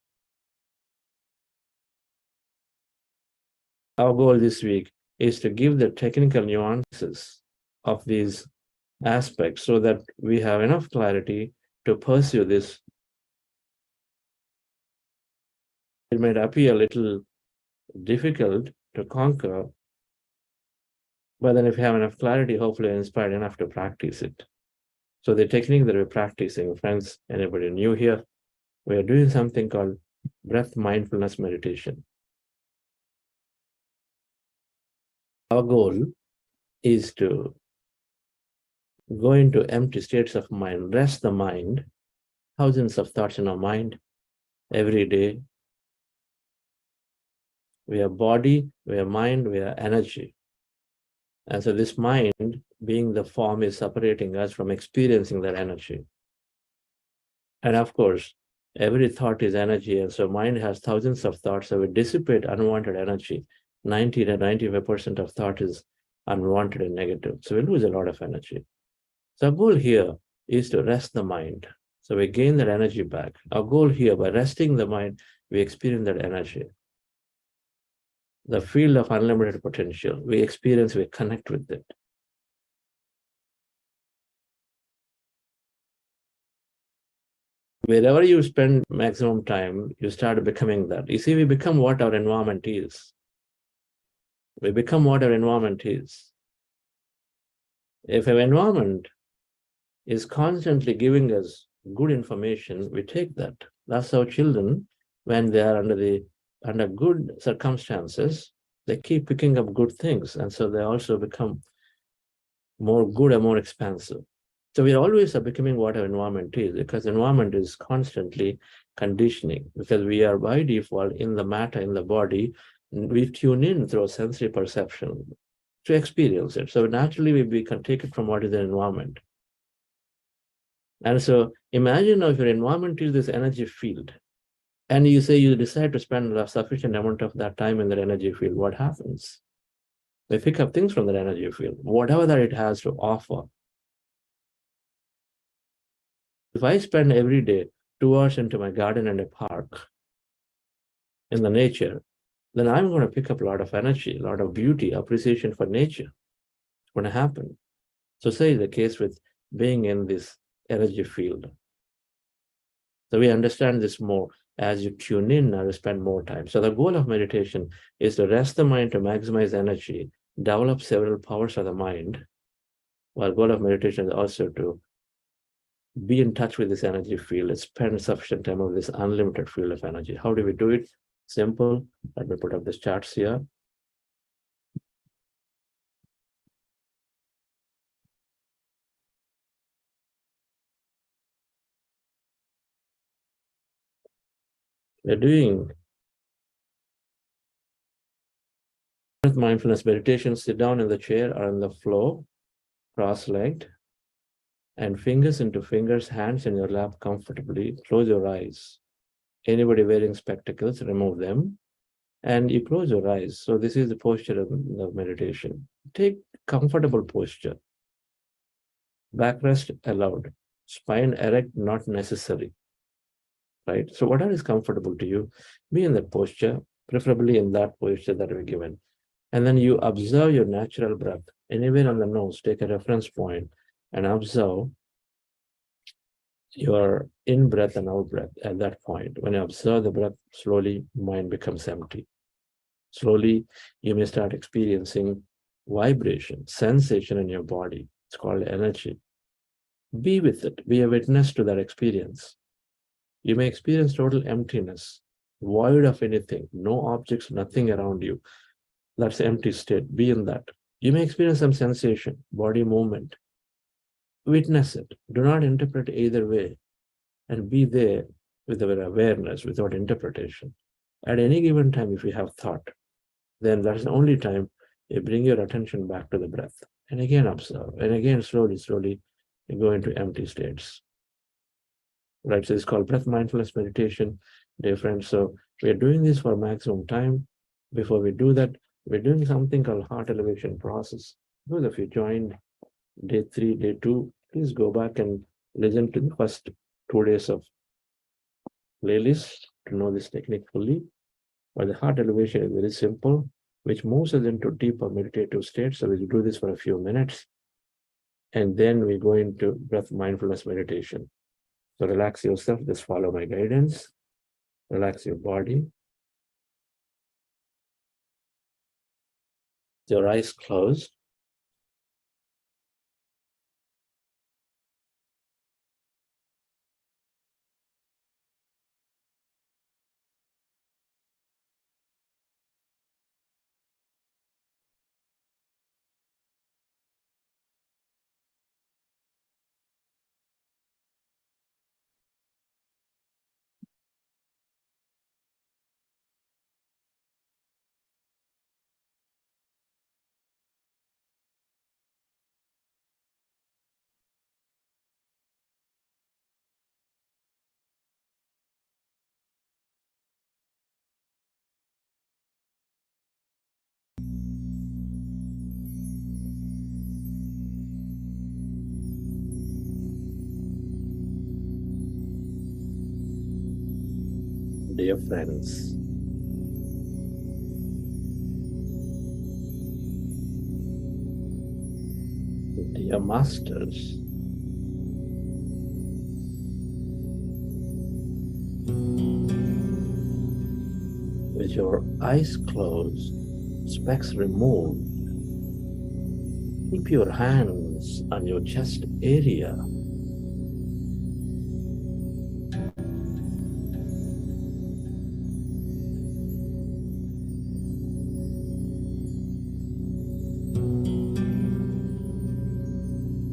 Our goal this week is to give the technical nuances of these aspects so that we have enough clarity to pursue this. It might appear a little difficult to conquer, but then if you have enough clarity, hopefully you're inspired enough to practice it. So the technique that we're practicing, friends, anybody new here, we are doing something called breath mindfulness meditation. Our goal is to go into empty states of mind, rest the mind, thousands of thoughts in our mind, every day. We are body, we are mind, we are energy. And so this mind, being the form, is separating us from experiencing that energy. And of course, every thought is energy. And so mind has thousands of thoughts. So we dissipate unwanted energy. 90 to 95% of thought is unwanted and negative. So we lose a lot of energy. So our goal here is to rest the mind. So we gain that energy back. Our goal here, by resting the mind, we experience that energy. The field of unlimited potential. We experience, we connect with it. Wherever you spend maximum time, you start becoming that. You see, we become what our environment is. We become what our environment is. If our environment is constantly giving us good information, we take that. That's how children, when they are under good circumstances, they keep picking up good things. And so they also become more good and more expansive. So we always are becoming what our environment is, because environment is constantly conditioning, because we are by default in the matter, in the body, we tune in through sensory perception to experience it. So naturally we can take it from what is the environment. And so imagine if your environment is this energy field, and you say you decide to spend a sufficient amount of that time in that energy field, what happens? We pick up things from that energy field, whatever that it has to offer. If I spend every day 2 hours into my garden and a park in the nature, then I'm going to pick up a lot of energy, a lot of beauty, appreciation for nature. It's going to happen. So say the case with being in this energy field. So we understand this more as you tune in or spend more time. So the goal of meditation is to rest the mind to maximize energy, develop several powers of the mind. While goal of meditation is also to be in touch with this energy field, spend sufficient time of this unlimited field of energy. How do we do it? Simple. Let me put up these charts here. We're doing mindfulness meditation. Sit down in the chair or on the floor, cross-legged, and fingers into fingers, hands in your lap comfortably. Close your eyes. Anybody wearing spectacles, remove them. And you close your eyes. So this is the posture of meditation. Take comfortable posture. Backrest allowed. Spine erect, not necessary. Right? So whatever is comfortable to you, be in that posture, preferably in that posture that we're given. And then you observe your natural breath. Anywhere on the nose, take a reference point and observe your in-breath and out-breath at that point. When you observe the breath, slowly mind becomes empty. Slowly, you may start experiencing vibration, sensation in your body. It's called energy. Be with it. Be a witness to that experience. You may experience total emptiness, void of anything, no objects, nothing around you. That's empty state. Be in that. You may experience some sensation, body movement. Witness it. Do not interpret either way. And be there with our awareness, without interpretation. At any given time, if you have thought, then that's the only time you bring your attention back to the breath. And again, observe. And again, slowly, you go into empty states. Right, so it's called breath mindfulness meditation, dear friends. So we're doing this for maximum time. Before we do that, we're doing something called heart elevation process. Those of you joined day 3, day 2, please go back and listen to the first 2 days of playlist to know this technique fully. But the heart elevation is very simple, which moves us into deeper meditative states. So we'll do this for a few minutes. And then we go into breath mindfulness meditation. So relax yourself, just follow my guidance. Relax your body. Your eyes closed. dear friends, dear masters, with your eyes closed, specs removed, keep your hands on your chest area.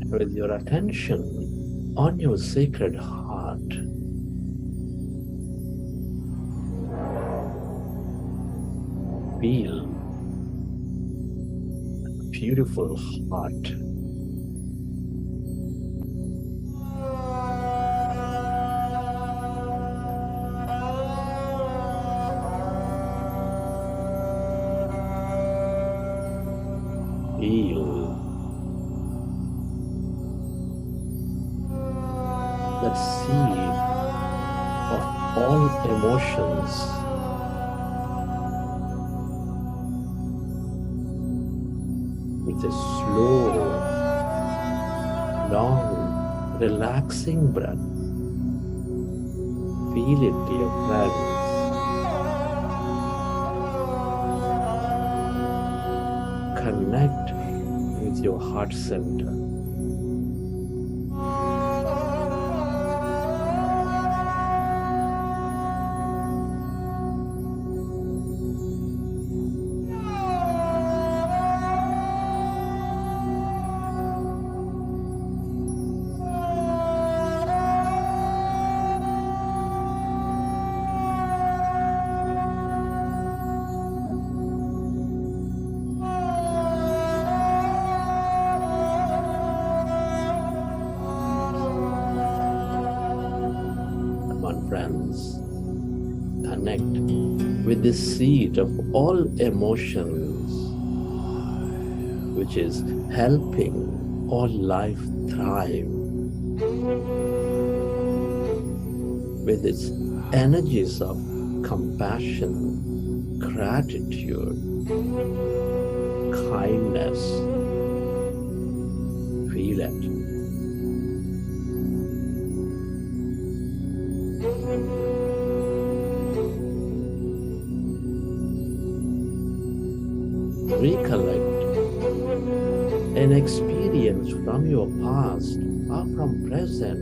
With your attention on your sacred heart, feel a beautiful heart. Feel that seed of all emotions with a slow, long, relaxing breath. Feel it, dear friends. Connect with your heart center. Friends, connect with the seed of all emotions, which is helping all life thrive, with its energies of compassion, gratitude, kindness. Feel it. Recollect an experience from your past or from present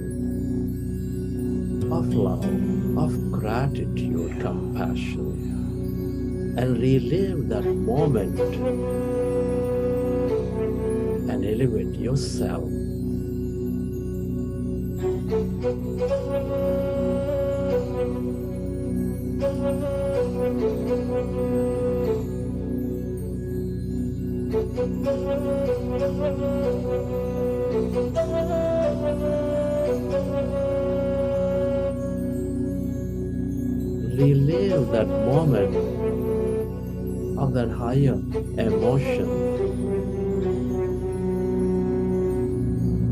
of love, of gratitude, compassion, and relive that moment and elevate yourself. Relive that moment of that higher emotion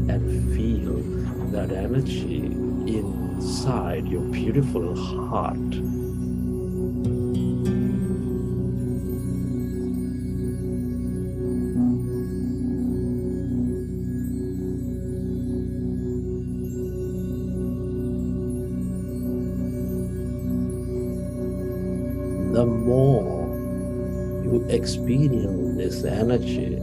and feel that energy inside your beautiful heart. The more you experience this energy,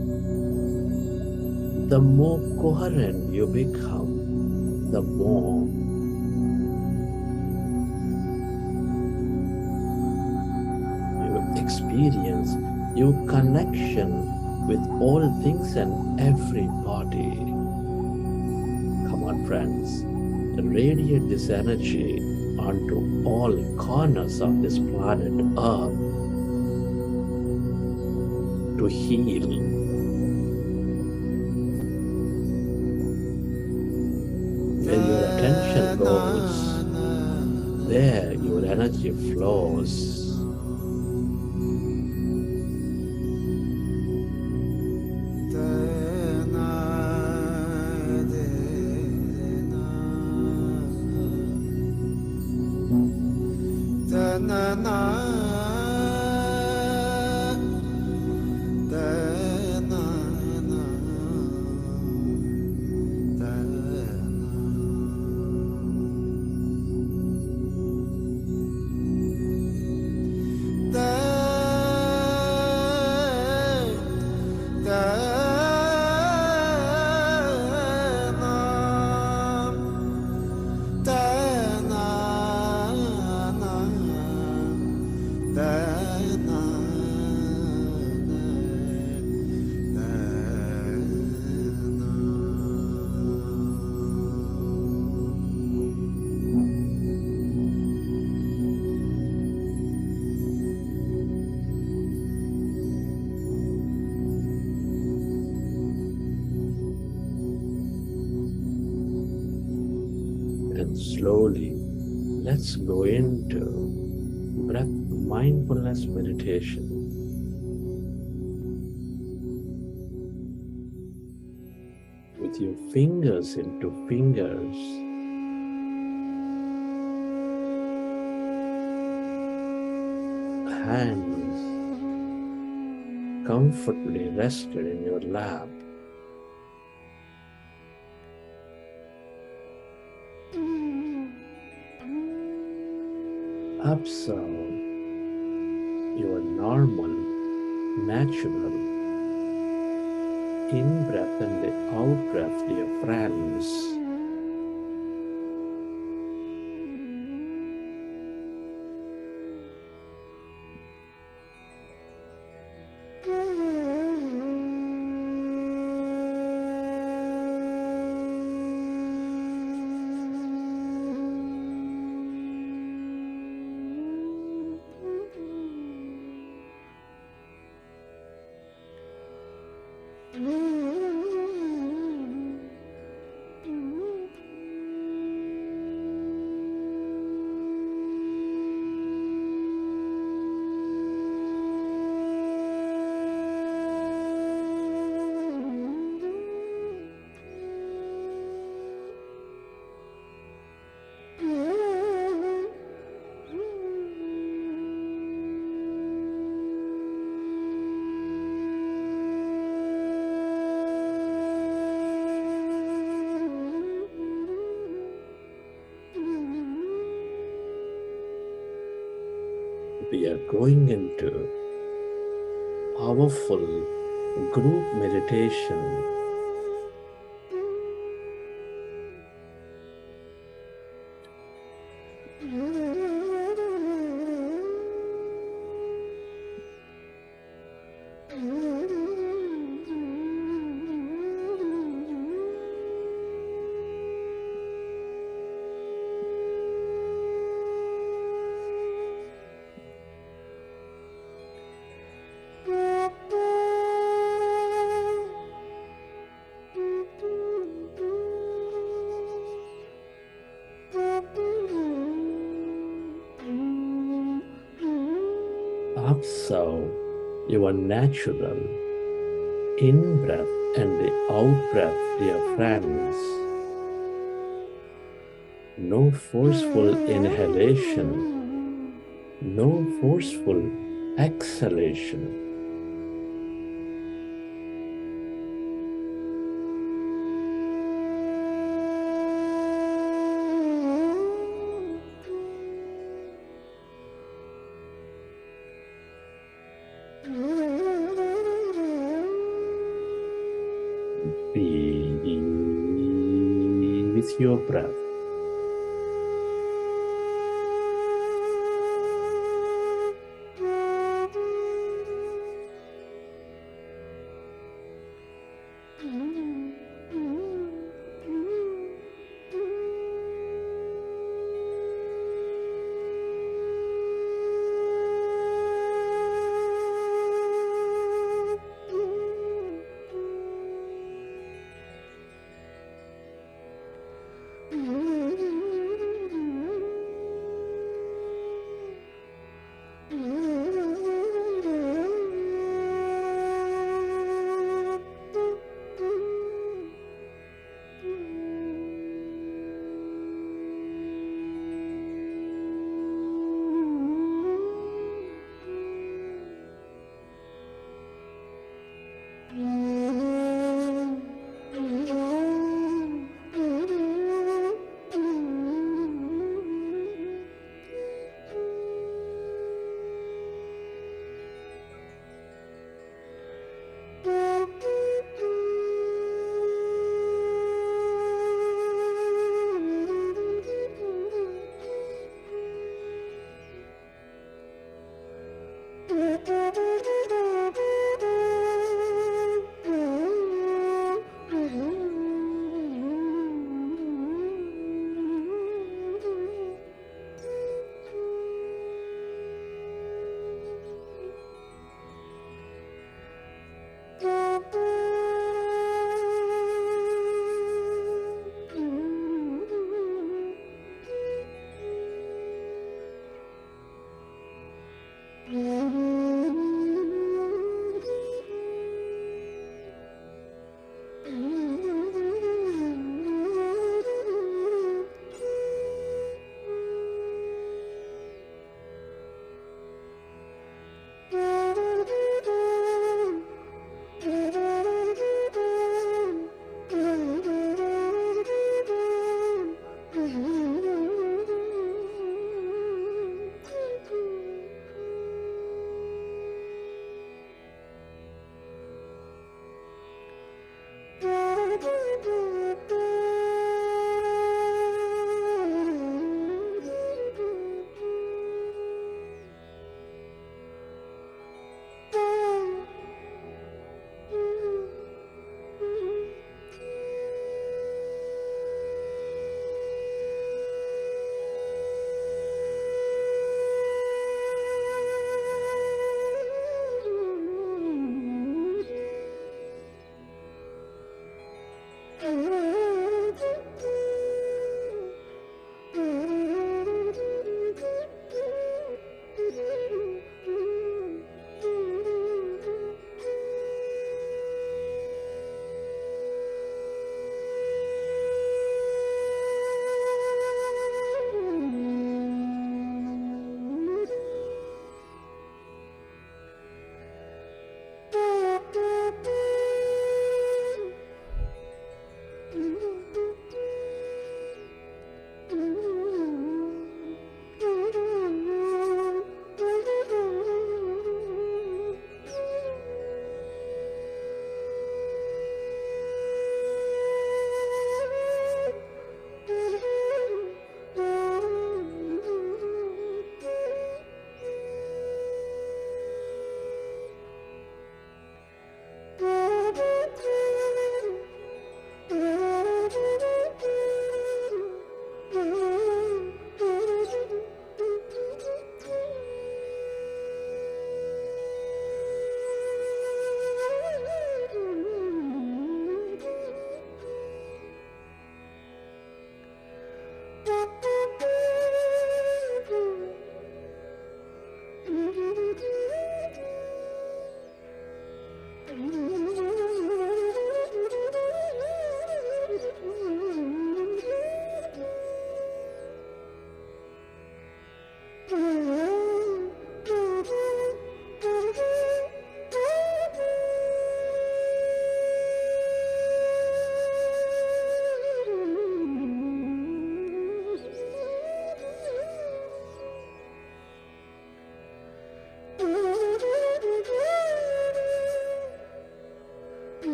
the more coherent you become, the more you experience your connection with all things and everybody. Come on, friends, radiate this energy onto all corners of this planet Earth to heal. Where your attention goes, there your energy flows. And slowly, let's go into breath mindfulness meditation. With your fingers into fingers, hands comfortably rested in your lap. Observe your normal, natural in-breath and the out-breath diaphragms. We are going into powerful group meditation. Observe your natural in-breath and the out-breath diaphragms. No forceful inhalation, no forceful exhalation. Be with your breath.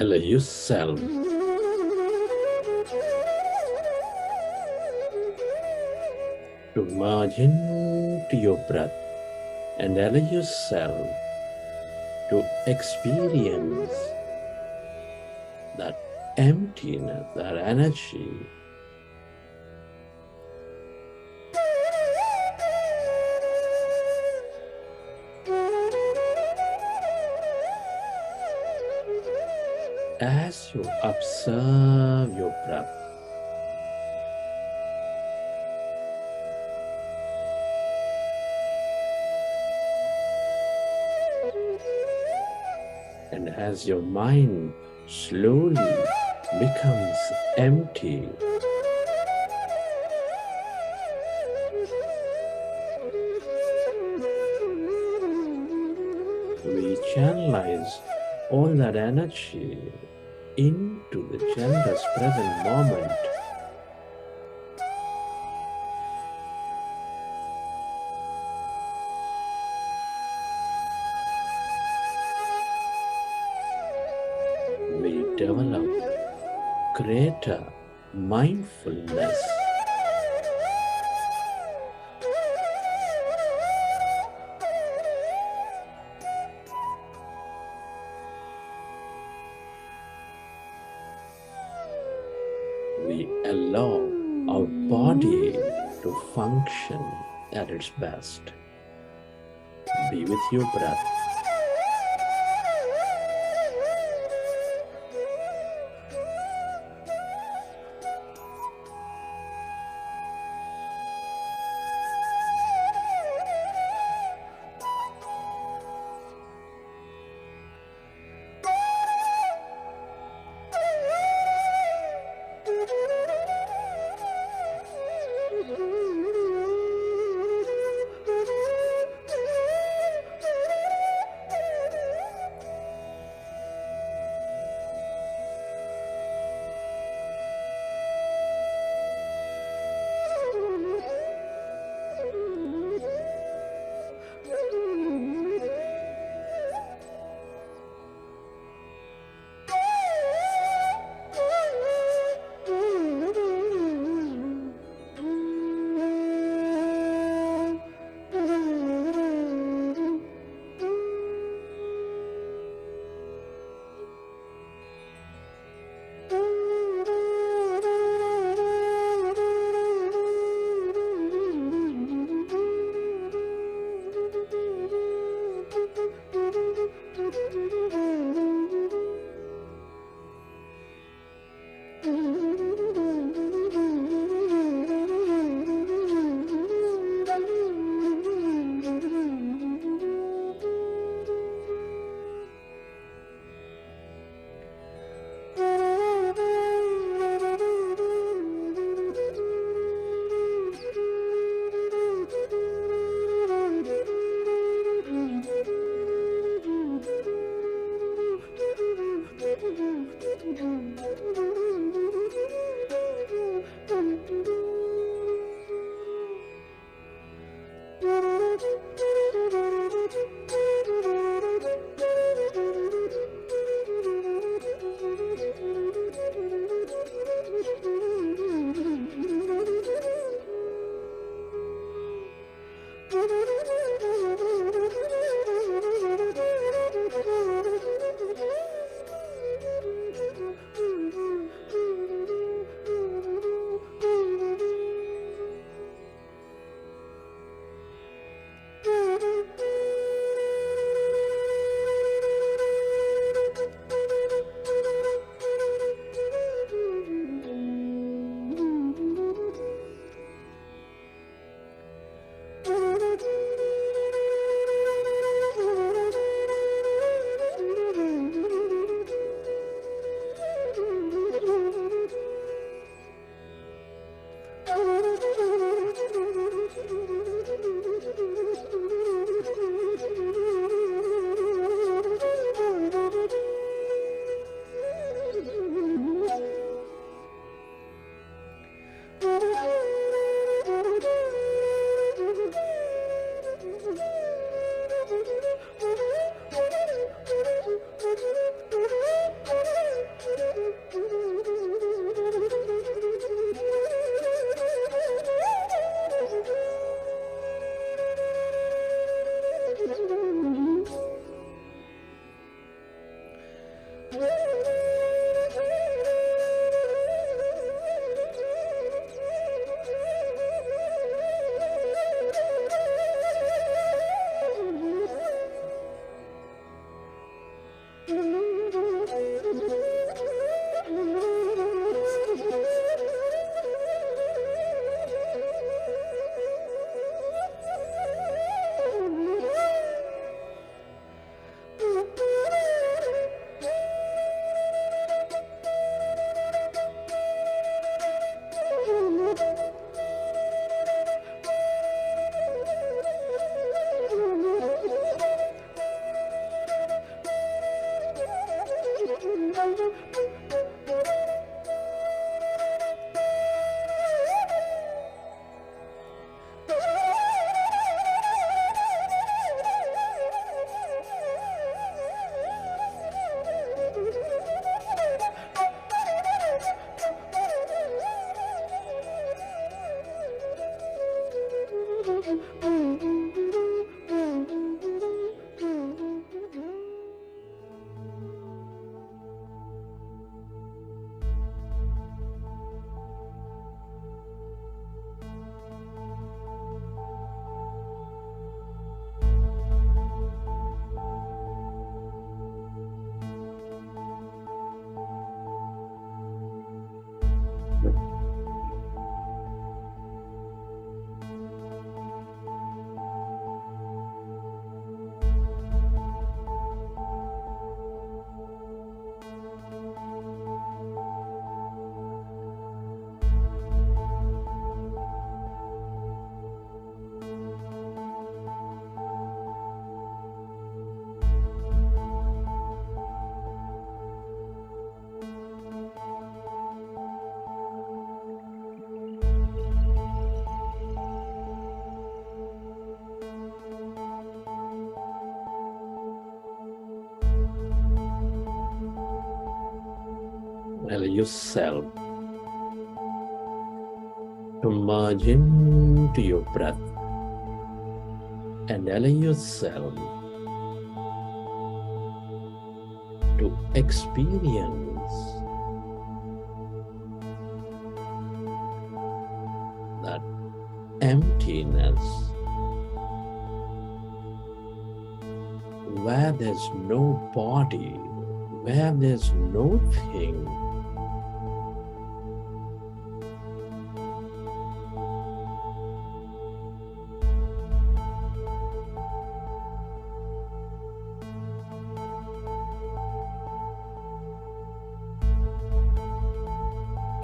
Allow yourself to merge into your breath and allow yourself to experience that emptiness, that energy. As you observe your breath, and as your mind slowly becomes empty, we channelize all that energy into the gender's present moment. We develop greater mindfulness. We allow our body to function at its best. Be with your breath. allow yourself to merge into your breath and allow yourself to experience that emptiness where there's no body, where there's no thing.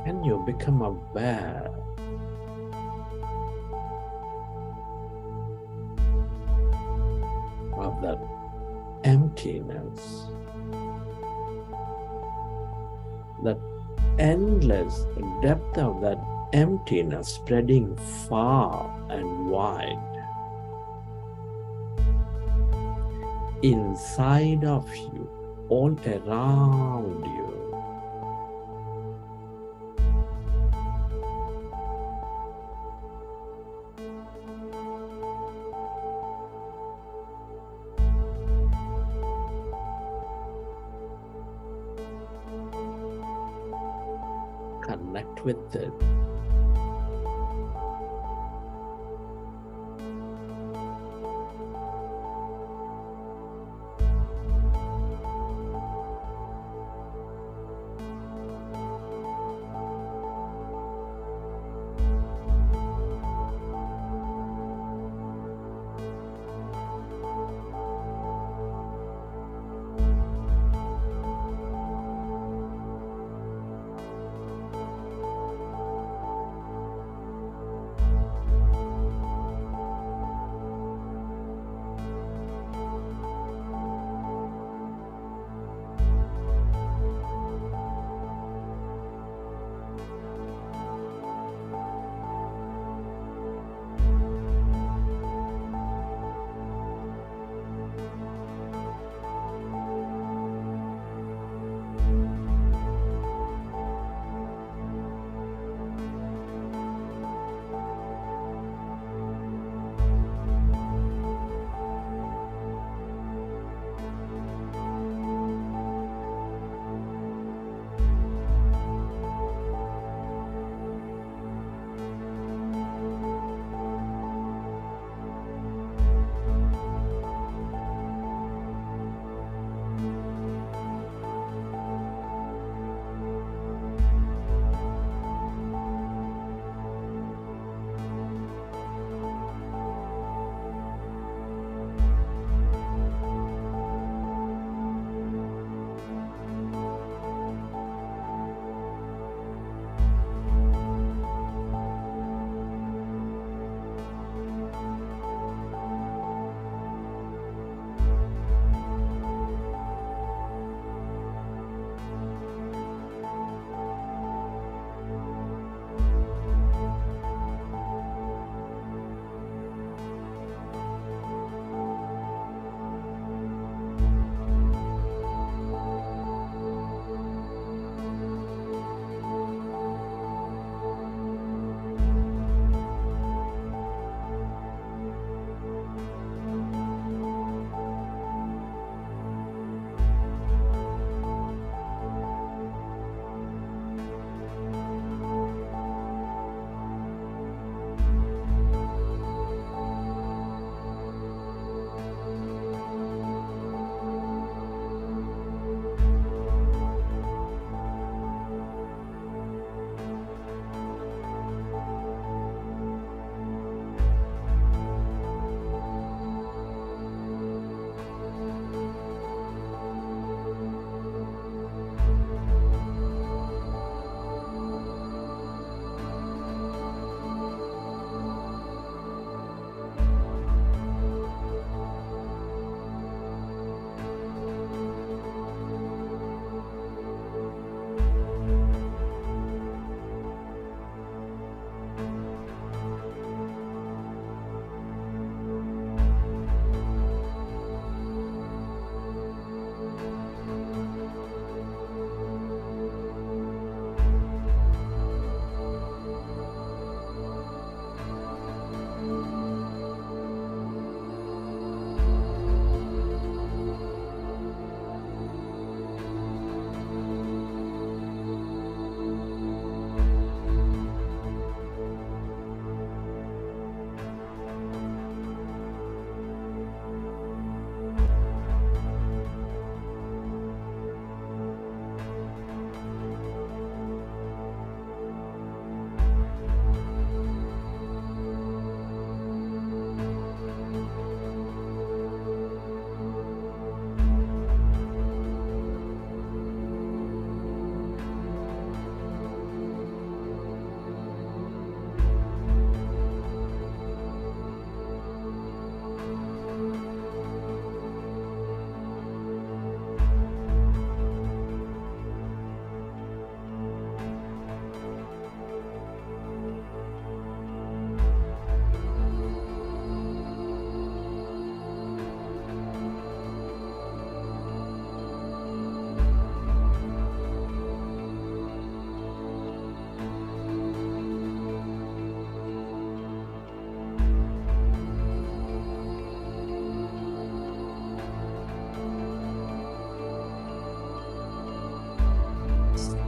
Can you become aware of that emptiness, that endless depth of that emptiness spreading far and wide inside of you, all around you? Connect with it.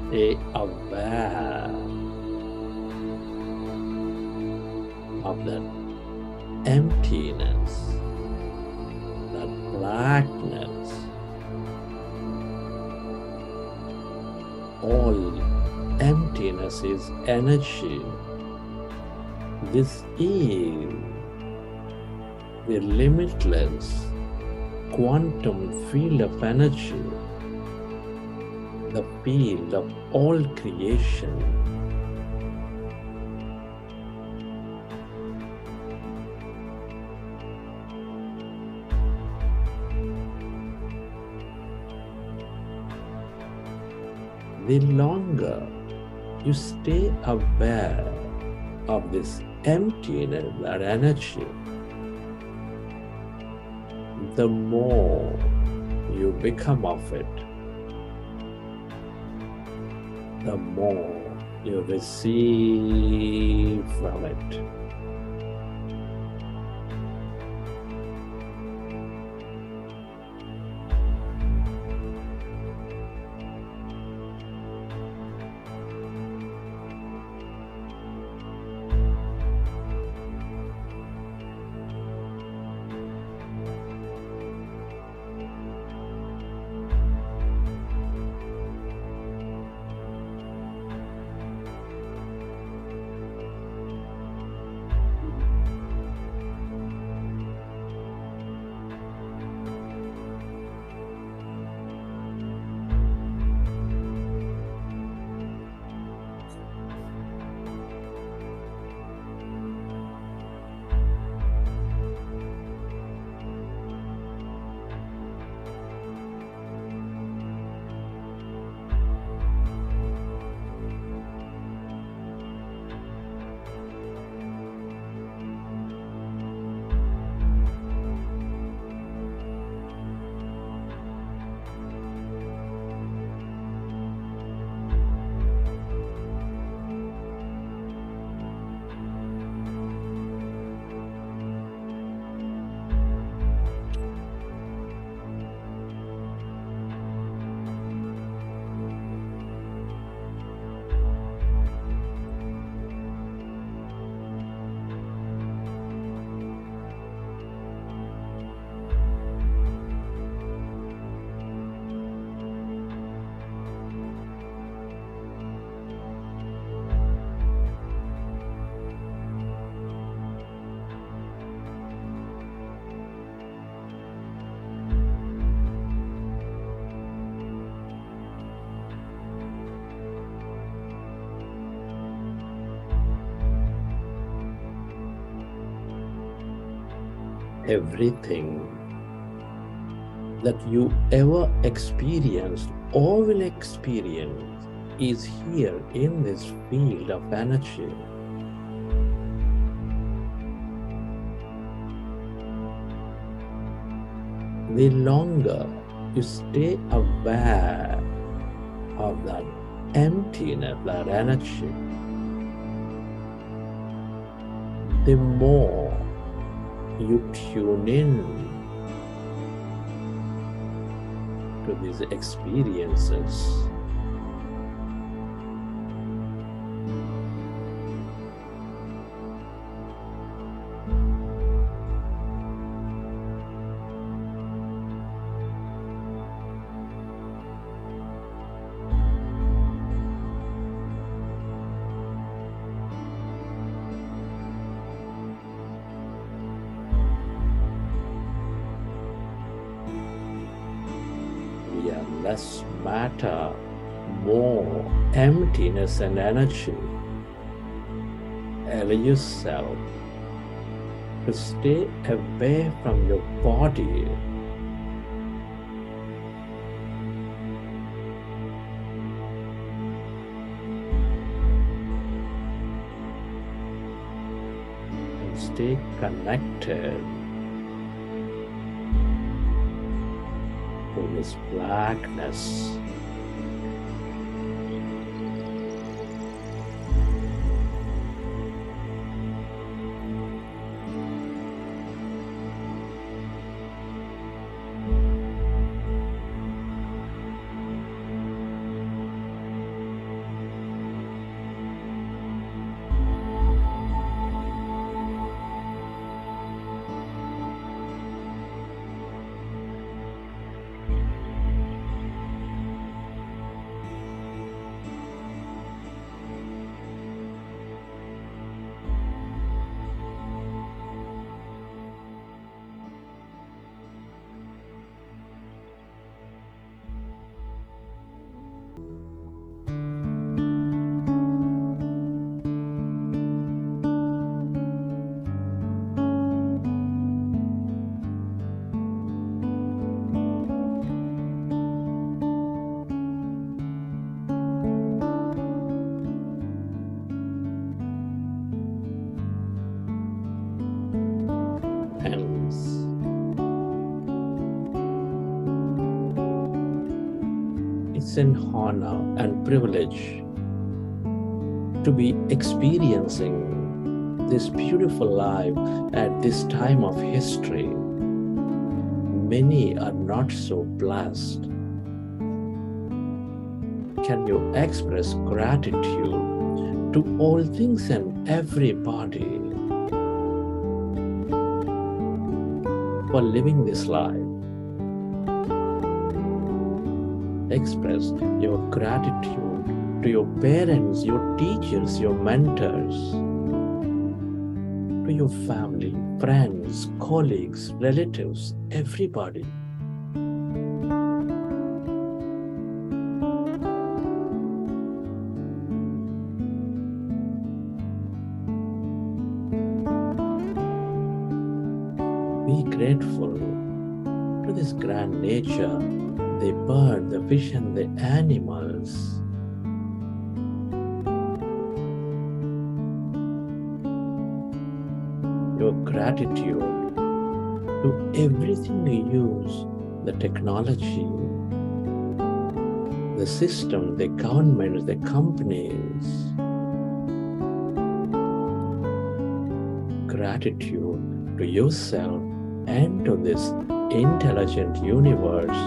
stay aware of that emptiness, that blackness. All emptiness is energy. This is the limitless quantum field of energy, the field of all creation. The longer you stay aware of this emptiness, that energy, the more you become of it, the more you receive from it. Everything that you ever experienced or will experience is here in this field of energy. The longer you stay aware of that emptiness, that energy, the more you tune in to these experiences. Less matter, more emptiness and energy. Allow yourself to stay away from your body. And stay connected to this blackness. immense honor and privilege to be experiencing this beautiful life at this time of history. Many are not so blessed. Can you express gratitude to all things and everybody for living this life? Express your gratitude to your parents, your teachers, your mentors, to your family, friends, colleagues, relatives, everybody. Be grateful to this grand nature, the bird, the fish, and the animals. Your gratitude to everything you use, the technology, the system, the governments, the companies. Gratitude to yourself and to this intelligent universe.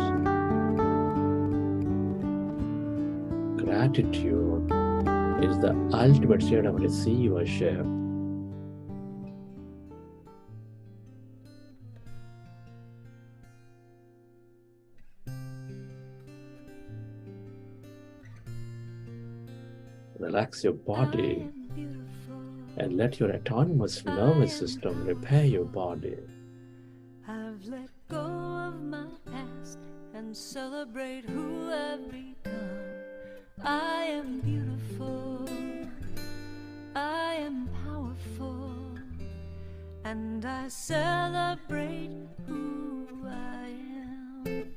Gratitude is the ultimate state of receivership. Relax your body and let your autonomous nervous system repair your body. I've let go of my past and celebrate who I've become. I am beautiful, I am powerful, and I celebrate who I am.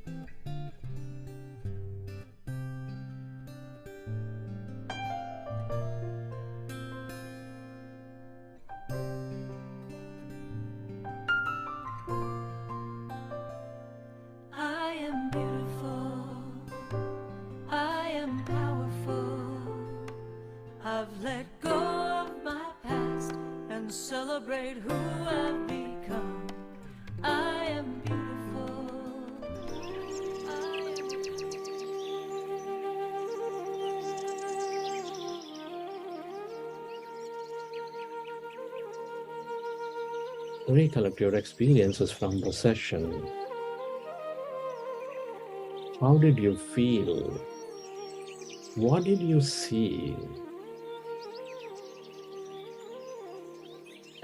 I am beautiful, I am powerful. I've let go of my past and celebrate who I've become. I am beautiful. Recollect your experiences from the session. How did you feel? What did you see?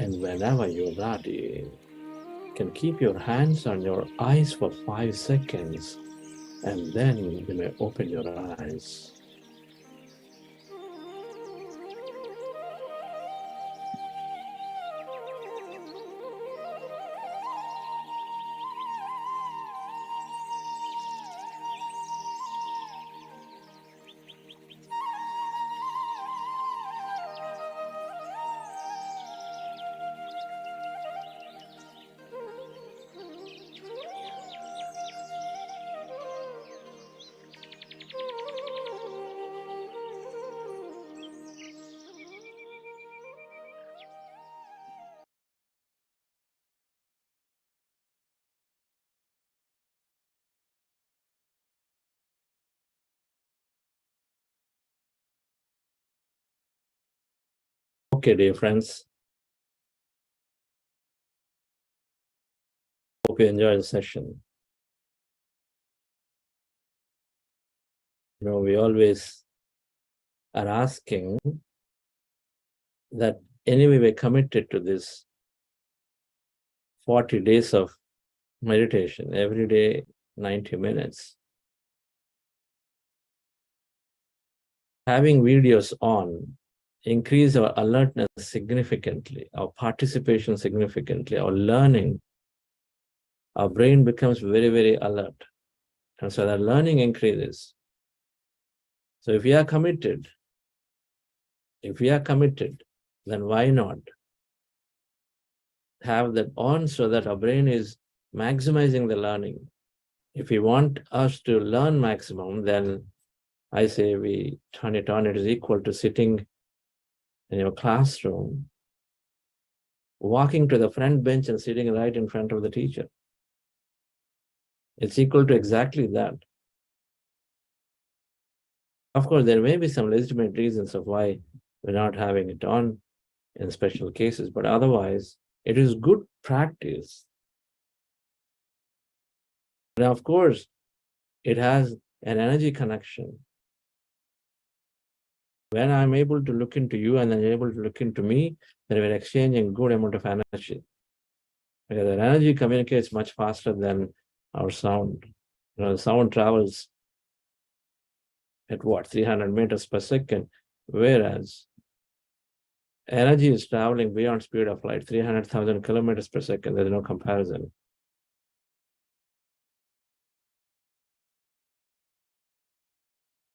And whenever you're ready, you can keep your hands on your eyes for 5 seconds, and then you may open your eyes. Okay, dear friends. Hope you enjoy the session. We always are asking that anyway we're committed to this 40 days of meditation, every day 90 minutes. Having videos on increase our alertness significantly, our participation significantly, our learning. Our brain becomes very, very alert. And so the learning increases. So if we are committed, then why not have that on so that our brain is maximizing the learning? If we want us to learn maximum, then I say we turn it on, it is equal to sitting in your classroom, walking to the front bench and sitting right in front of the teacher. It's equal to exactly that. Of course, there may be some legitimate reasons of why we're not having it on in special cases, but otherwise, it is good practice. And of course, it has an energy connection. When I'm able to look into you and then you're able to look into me, then we're exchanging good amount of energy. Because the energy communicates much faster than our sound. You know, the sound travels at what, 300 meters per second, whereas energy is traveling beyond speed of light, 300,000 kilometers per second. There's no comparison.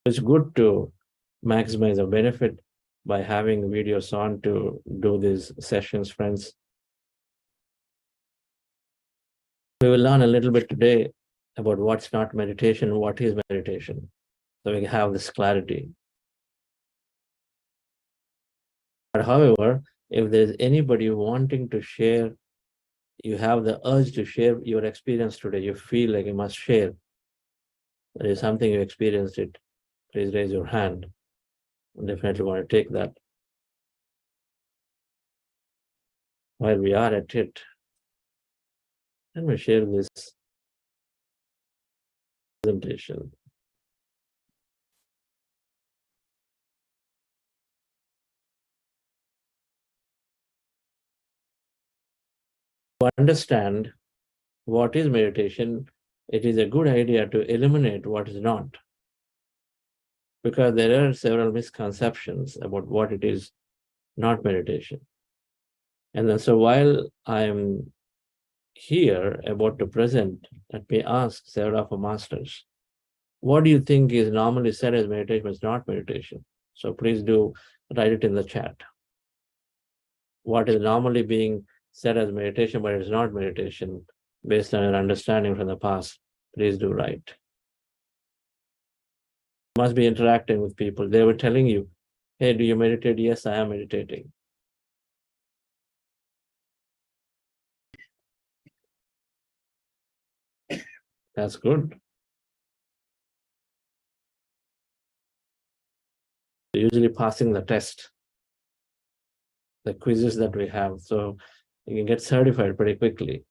It's good to maximize the benefit by having videos on to do these sessions, friends. We will learn a little bit today about what's not meditation, what is meditation, so we can have this clarity. But however, if there's anybody wanting to share, you have the urge to share your experience today, you feel like you must share, there is something you experienced it, please raise your hand. I definitely want to take that. While we are at it, let me share this presentation. To understand what is meditation, it is a good idea to eliminate what is not. Because there are several misconceptions about what it is not meditation. And then, so while I'm here about to present, let me ask several of our masters, what do you think is normally said as meditation but is not meditation? So please do write it in the chat. What is normally being said as meditation but it's not meditation, based on your understanding from the past, please do write. You must be interacting with people. They were telling you, hey, do you meditate? Yes, I am meditating. That's good. Usually passing the test, the quizzes that we have, so you can get certified pretty quickly.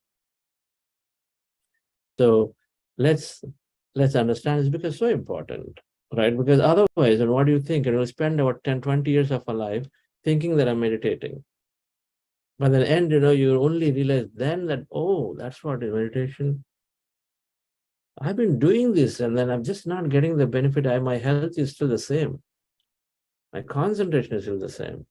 So let's understand this because it's so important, right? Because otherwise, and what do you think? And we'll spend about 10, 20 years of our life thinking that I'm meditating. By the end, you only realize then that, oh, that's what is meditation. I've been doing this and then I'm just not getting the benefit. My health is still the same. My concentration is still the same.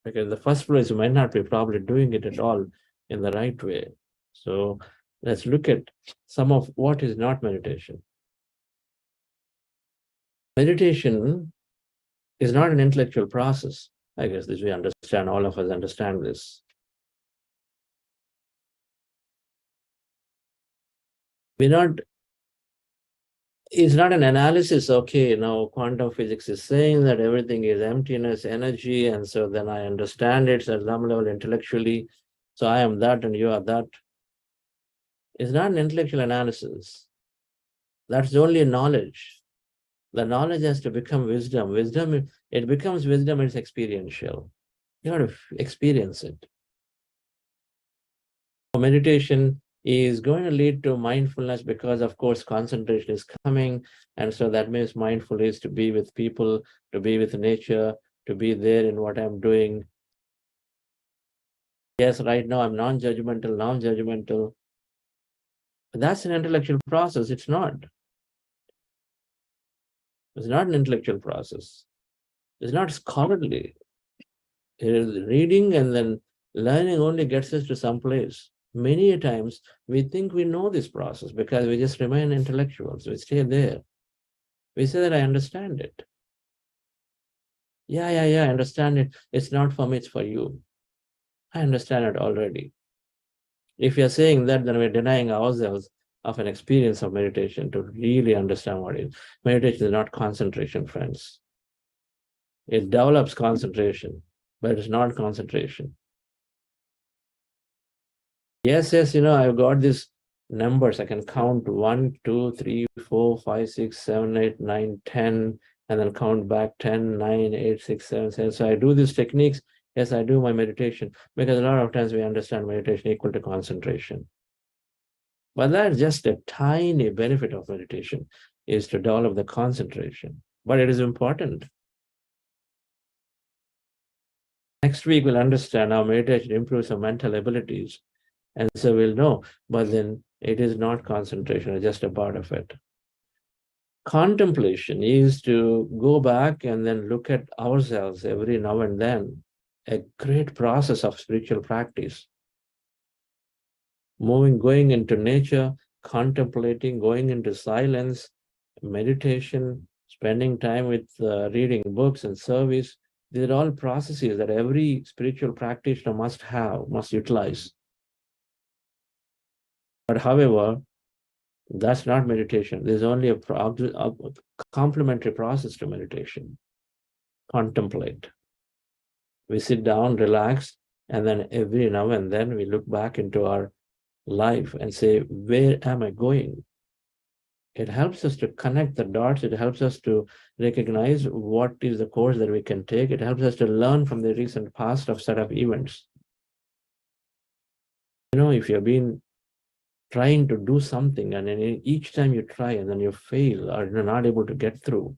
Because in the first place, you might not be probably doing it at all in the right way. So let's look at some of what is not meditation. Meditation is not an intellectual process. I guess this we understand, all of us understand this. It's not an analysis, okay, now quantum physics is saying that everything is emptiness, energy, and so then I understand it at some level intellectually. So I am that and you are that. It's not an intellectual analysis. That's only knowledge. The knowledge has to become wisdom. Wisdom, it becomes wisdom, it's experiential. You have to experience it. Meditation is going to lead to mindfulness because, of course, concentration is coming. And so that means mindful is to be with people, to be with nature, to be there in what I'm doing. Yes, right now I'm non-judgmental. But that's an intellectual process. It's not. It's not an intellectual process. It's not scholarly. Reading and then learning only gets us to some place. Many times we think we know this process because we just remain intellectuals. We stay there. We say that I understand it. Yeah, I understand it. It's not for me, it's for you. I understand it already. If you're saying that, then we're denying ourselves of an experience of meditation to really understand what it is. Meditation is not concentration, friends. It develops concentration, but it's not concentration. Yes, I've got these numbers. I can count 1, 2, 3, 4, 5, 6, 7, 8, 9, 10, and then count back 10, 9, 8, 6, 7, 7. So I do these techniques. Yes, I do my meditation, because a lot of times we understand meditation equal to concentration. But that's just a tiny benefit of meditation, is to develop the concentration. But it is important. Next week, we'll understand how meditation improves our mental abilities. And so we'll know, but then it is not concentration, it's just a part of it. Contemplation is to go back and then look at ourselves every now and then, a great process of spiritual practice. Going into nature, contemplating, going into silence, meditation, spending time with reading books and service. These are all processes that every spiritual practitioner must utilize. But however, that's not meditation. There's only a complementary process to meditation. Contemplate. We sit down, relax, and then every now and then we look back into our life and say, where am I going? It helps us to connect the dots. It helps us to recognize what is the course that we can take. It helps us to learn from the recent past of set of events. If you've been trying to do something and then each time you try and then you fail or you're not able to get through,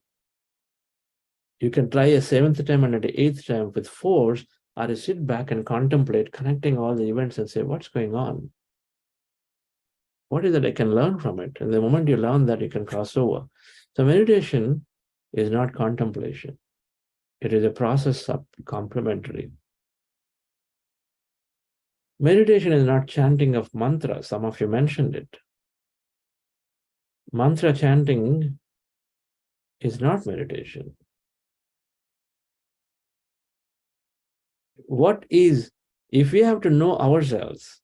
you can try a 7th time and at the 8th time with force, or you sit back and contemplate, connecting all the events and say, what's going on? What is it I can learn from it? And the moment you learn that, you can cross over. So meditation is not contemplation. It is a process of complementary. Meditation is not chanting of mantras. Some of you mentioned it. Mantra chanting is not meditation. What is, if we have to know ourselves,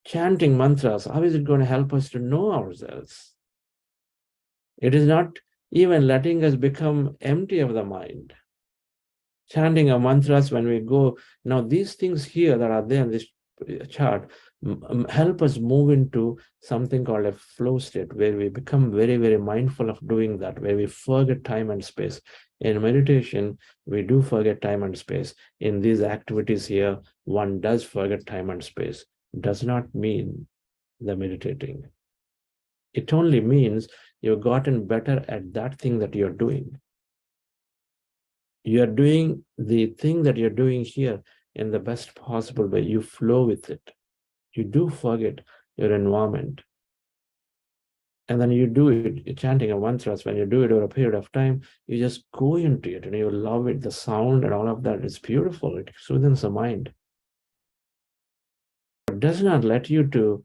chanting mantras, how is it going to help us to know ourselves? It is not even letting us become empty of the mind. Chanting of mantras, when we go, now these things here that are there in this chart help us move into something called a flow state, where we become very, very mindful of doing that, where we forget time and space. In meditation, we do forget time and space. In these activities here, one does forget time and space. Does not mean the meditating. It only means you've gotten better at that thing that you're doing. You're doing the thing that you're doing here in the best possible way. You flow with it. You do forget your environment. And then you do it, chanting a mantras, when you do it over a period of time, you just go into it and you love it. The sound and all of that is beautiful. It soothes the mind. It does not let you to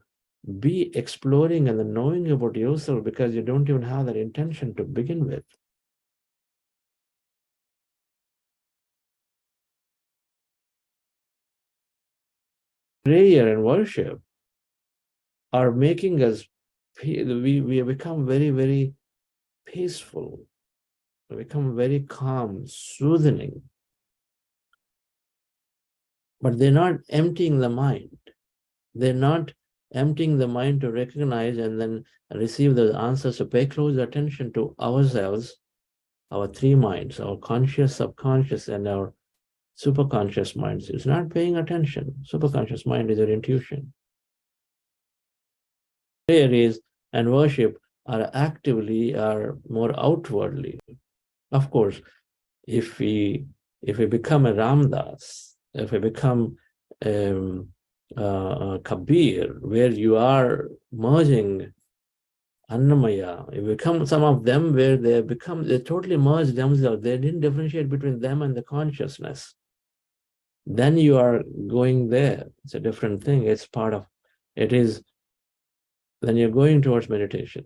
be exploring and then knowing about yourself, because you don't even have that intention to begin with. Prayer and worship are making us, we become very, very peaceful. We become very calm, soothing. But they're not emptying the mind. They're not emptying the mind to recognize and then receive the answers, to pay close attention to ourselves, our three minds, our conscious, subconscious, and our superconscious minds. It's not paying attention. Superconscious mind is your intuition. Prayer is and worship are actively, are more outwardly. Of course, if we become a Ramdas, if we become Kabir, where you are merging Annamaya, you become some of them where they totally merge themselves. They didn't differentiate between them and the consciousness. Then you are going there. It's a different thing. It's part of, it is, then you're going towards meditation.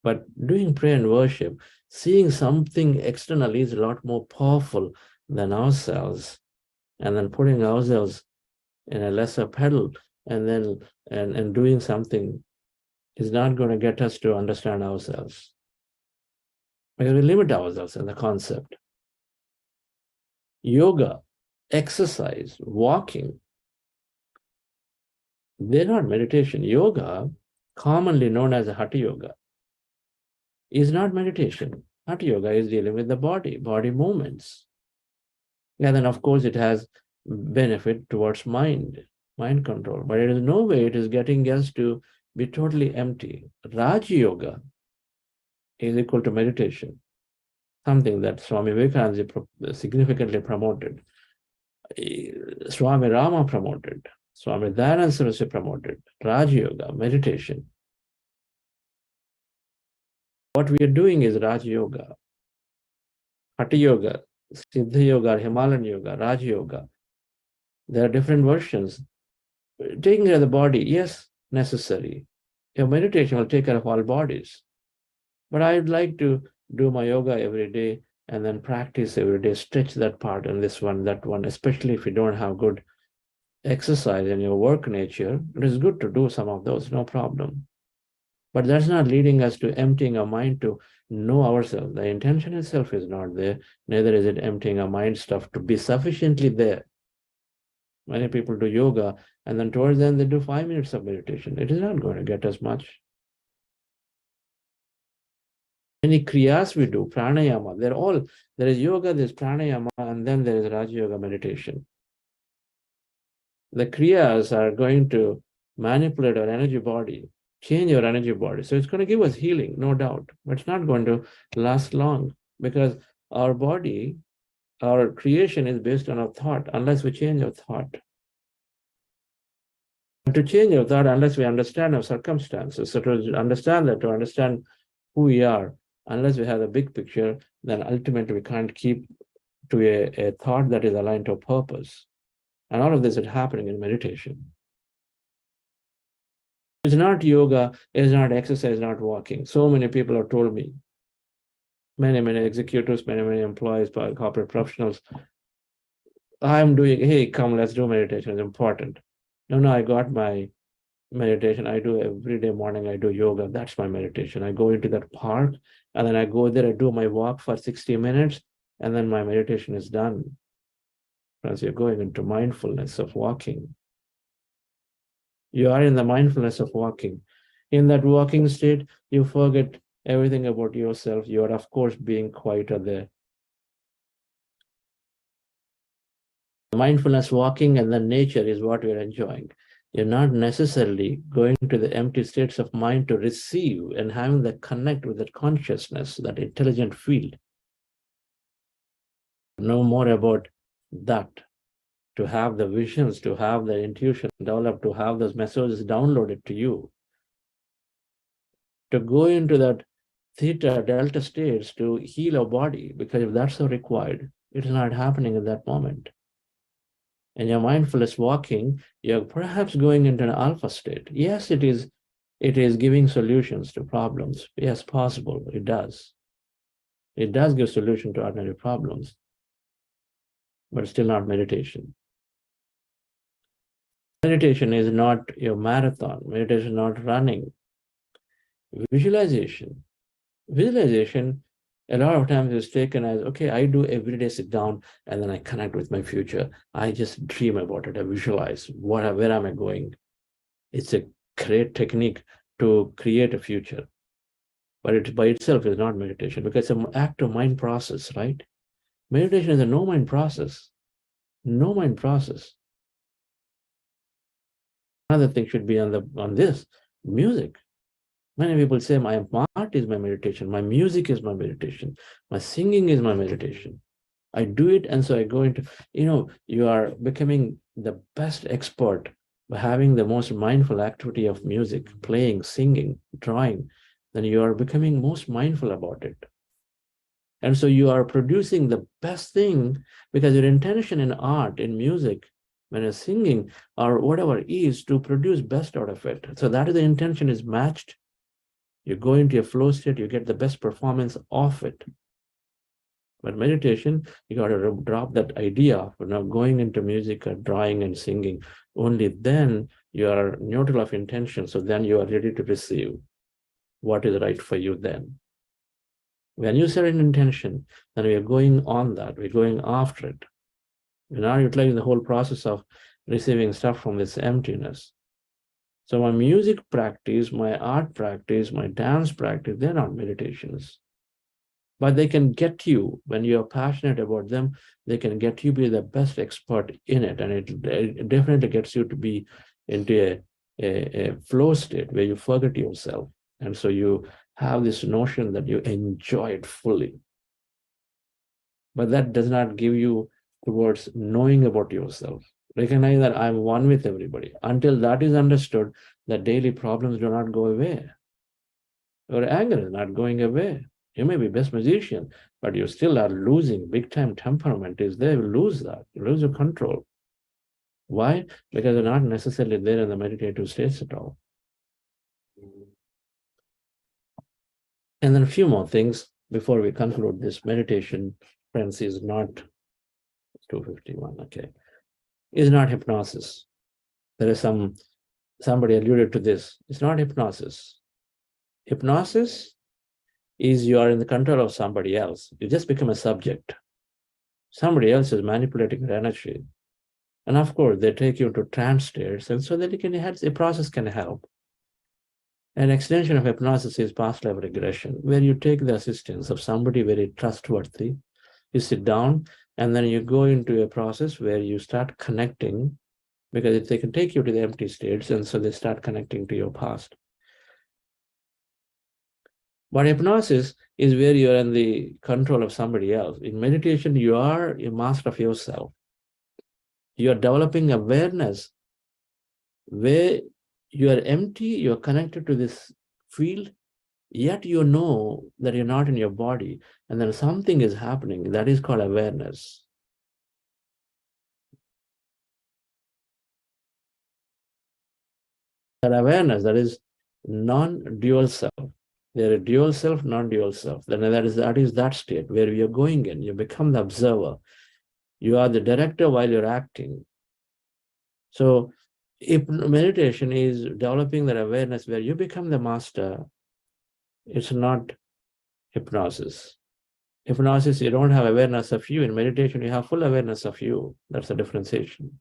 But doing prayer and worship, seeing something externally is a lot more powerful than ourselves. And then putting ourselves in a lesser pedal and then and doing something is not going to get us to understand ourselves. Because we limit ourselves in the concept. Yoga, exercise, walking, they're not meditation. Yoga, commonly known as a Hatha Yoga, is not meditation. Hatha Yoga is dealing with the body movements. And then, of course, it has benefit towards mind control. But it is no way it is getting us to be totally empty. Raj Yoga is equal to meditation, something that Swami Vivekananda significantly promoted. Swami Rama promoted. Swami Dhyana Jagath promoted. Raj Yoga, meditation. What we are doing is Raj Yoga, Hatha Yoga, Siddha Yoga, Himalayan Yoga, Raj Yoga. There are different versions. Taking care of the body, yes, necessary. Your meditation will take care of all bodies. But I'd like to do my yoga every day and then practice every day, stretch that part and this one, that one, especially if you don't have good exercise in your work nature. It is good to do some of those, no problem. But that's not leading us to emptying our mind to know ourselves. The intention itself is not there, neither is it emptying our mind stuff to be sufficiently there. Many people do yoga and then towards the end they do 5 minutes of meditation. It is not going to get us much. Many kriyas we do, pranayama, there is yoga, there's pranayama, and then there is Raja Yoga meditation. The kriyas are going to manipulate our energy body, change our energy body. So it's going to give us healing, no doubt, but it's not going to last long because our body, our creation is based on our thought, unless we change our thought. And to change our thought, unless we understand our circumstances, so to understand that, to understand who we are, unless we have a big picture, then ultimately we can't keep to a thought that is aligned to a purpose. And all of this is happening in meditation. It's not yoga, it's not exercise, not walking. So many people have told me, many executives, many employees, corporate professionals, I'm doing, hey, come, let's do meditation, it's important. No, I got my meditation. I do every day morning, I do yoga. That's my meditation. I go into that park and then I go there, I do my walk for 60 minutes, and then my meditation is done. Friends, you're going into mindfulness of walking. You are in the mindfulness of walking. In that walking state, you forget everything about yourself. You are, of course, being quieter there. Mindfulness walking and the nature is what we're enjoying. You're not necessarily going to the empty states of mind to receive and having the connect with that consciousness, that intelligent field. Know more about that, to have the visions, to have the intuition developed, to have those messages downloaded to you. To go into that theta, delta states to heal our body, because if that's so required, it is not happening at that moment. And your mindfulness walking, you're perhaps going into an alpha state. Yes, it is giving solutions to problems. Yes, possible, it does. It does give solution to ordinary problems, but it's still not meditation. Meditation is not your marathon. Meditation is not running. Visualization, a lot of times is taken as, okay, I do every day sit down and then I connect with my future. I just dream about it. I visualize where am I going. It's a great technique to create a future, but it by itself is not meditation because it's an active mind process, right? Meditation is a no mind process. No mind process. Another thing should be on this music. Many people say my art is my meditation, my music is my meditation, my singing is my meditation. I do it, and so I go into, you are becoming the best expert by having the most mindful activity of music, playing, singing, drawing, then you are becoming most mindful about it. And so you are producing the best thing because your intention in art, in music, when you're singing or whatever is to produce best out of it. So that is the intention is matched. You go into a flow state, you get the best performance of it. But meditation, you got to drop that idea of now going into music or drawing and singing. Only then You are neutral of intention, so then you are ready to receive what is right for you then. When you set an intention, then we are going on that, we're going after it. We're not utilizing the whole process of receiving stuff from this emptiness. So my music practice, my art practice, my dance practice, they're not meditations. But they can get you, when you're passionate about them, they can get you to be the best expert in it. And it definitely gets you to be into a flow state where you forget yourself. And so you have this notion that you enjoy it fully. But that does not give you towards knowing about yourself. Recognize that I'm one with everybody. Until that is understood, the daily problems do not go away. Your anger is not going away. You may be best musician, but you still are losing. Big time temperament is there. You lose that. You lose your control. Why? Because you're not necessarily there in the meditative states at all. And then a few more things before we conclude this meditation, friends, is not 251, okay, is not hypnosis. There is somebody alluded to this. It's not hypnosis. Hypnosis is you are in the control of somebody else. You just become a subject. Somebody else is manipulating your energy. And of course, they take you to trance states, and so that a process can help. An extension of hypnosis is past life regression, where you take the assistance of somebody very trustworthy. You sit down, and then you go into a process where you start connecting, because they can take you to the empty states, and so they start connecting to your past. But hypnosis is where you are in the control of somebody else. In meditation, you are a master of yourself. You are developing awareness where you are empty, you are connected to this field, yet you know that you're not in your body, and then something is happening. That is called awareness. That awareness, that is non-dual self. There is dual self, non-dual self. Then that is that state where you're going in. You become the observer. You are the director while you're acting. So if meditation is developing that awareness where you become the master, it's not hypnosis. Hypnosis, you don't have awareness of you. In meditation, you have full awareness of you. That's the differentiation.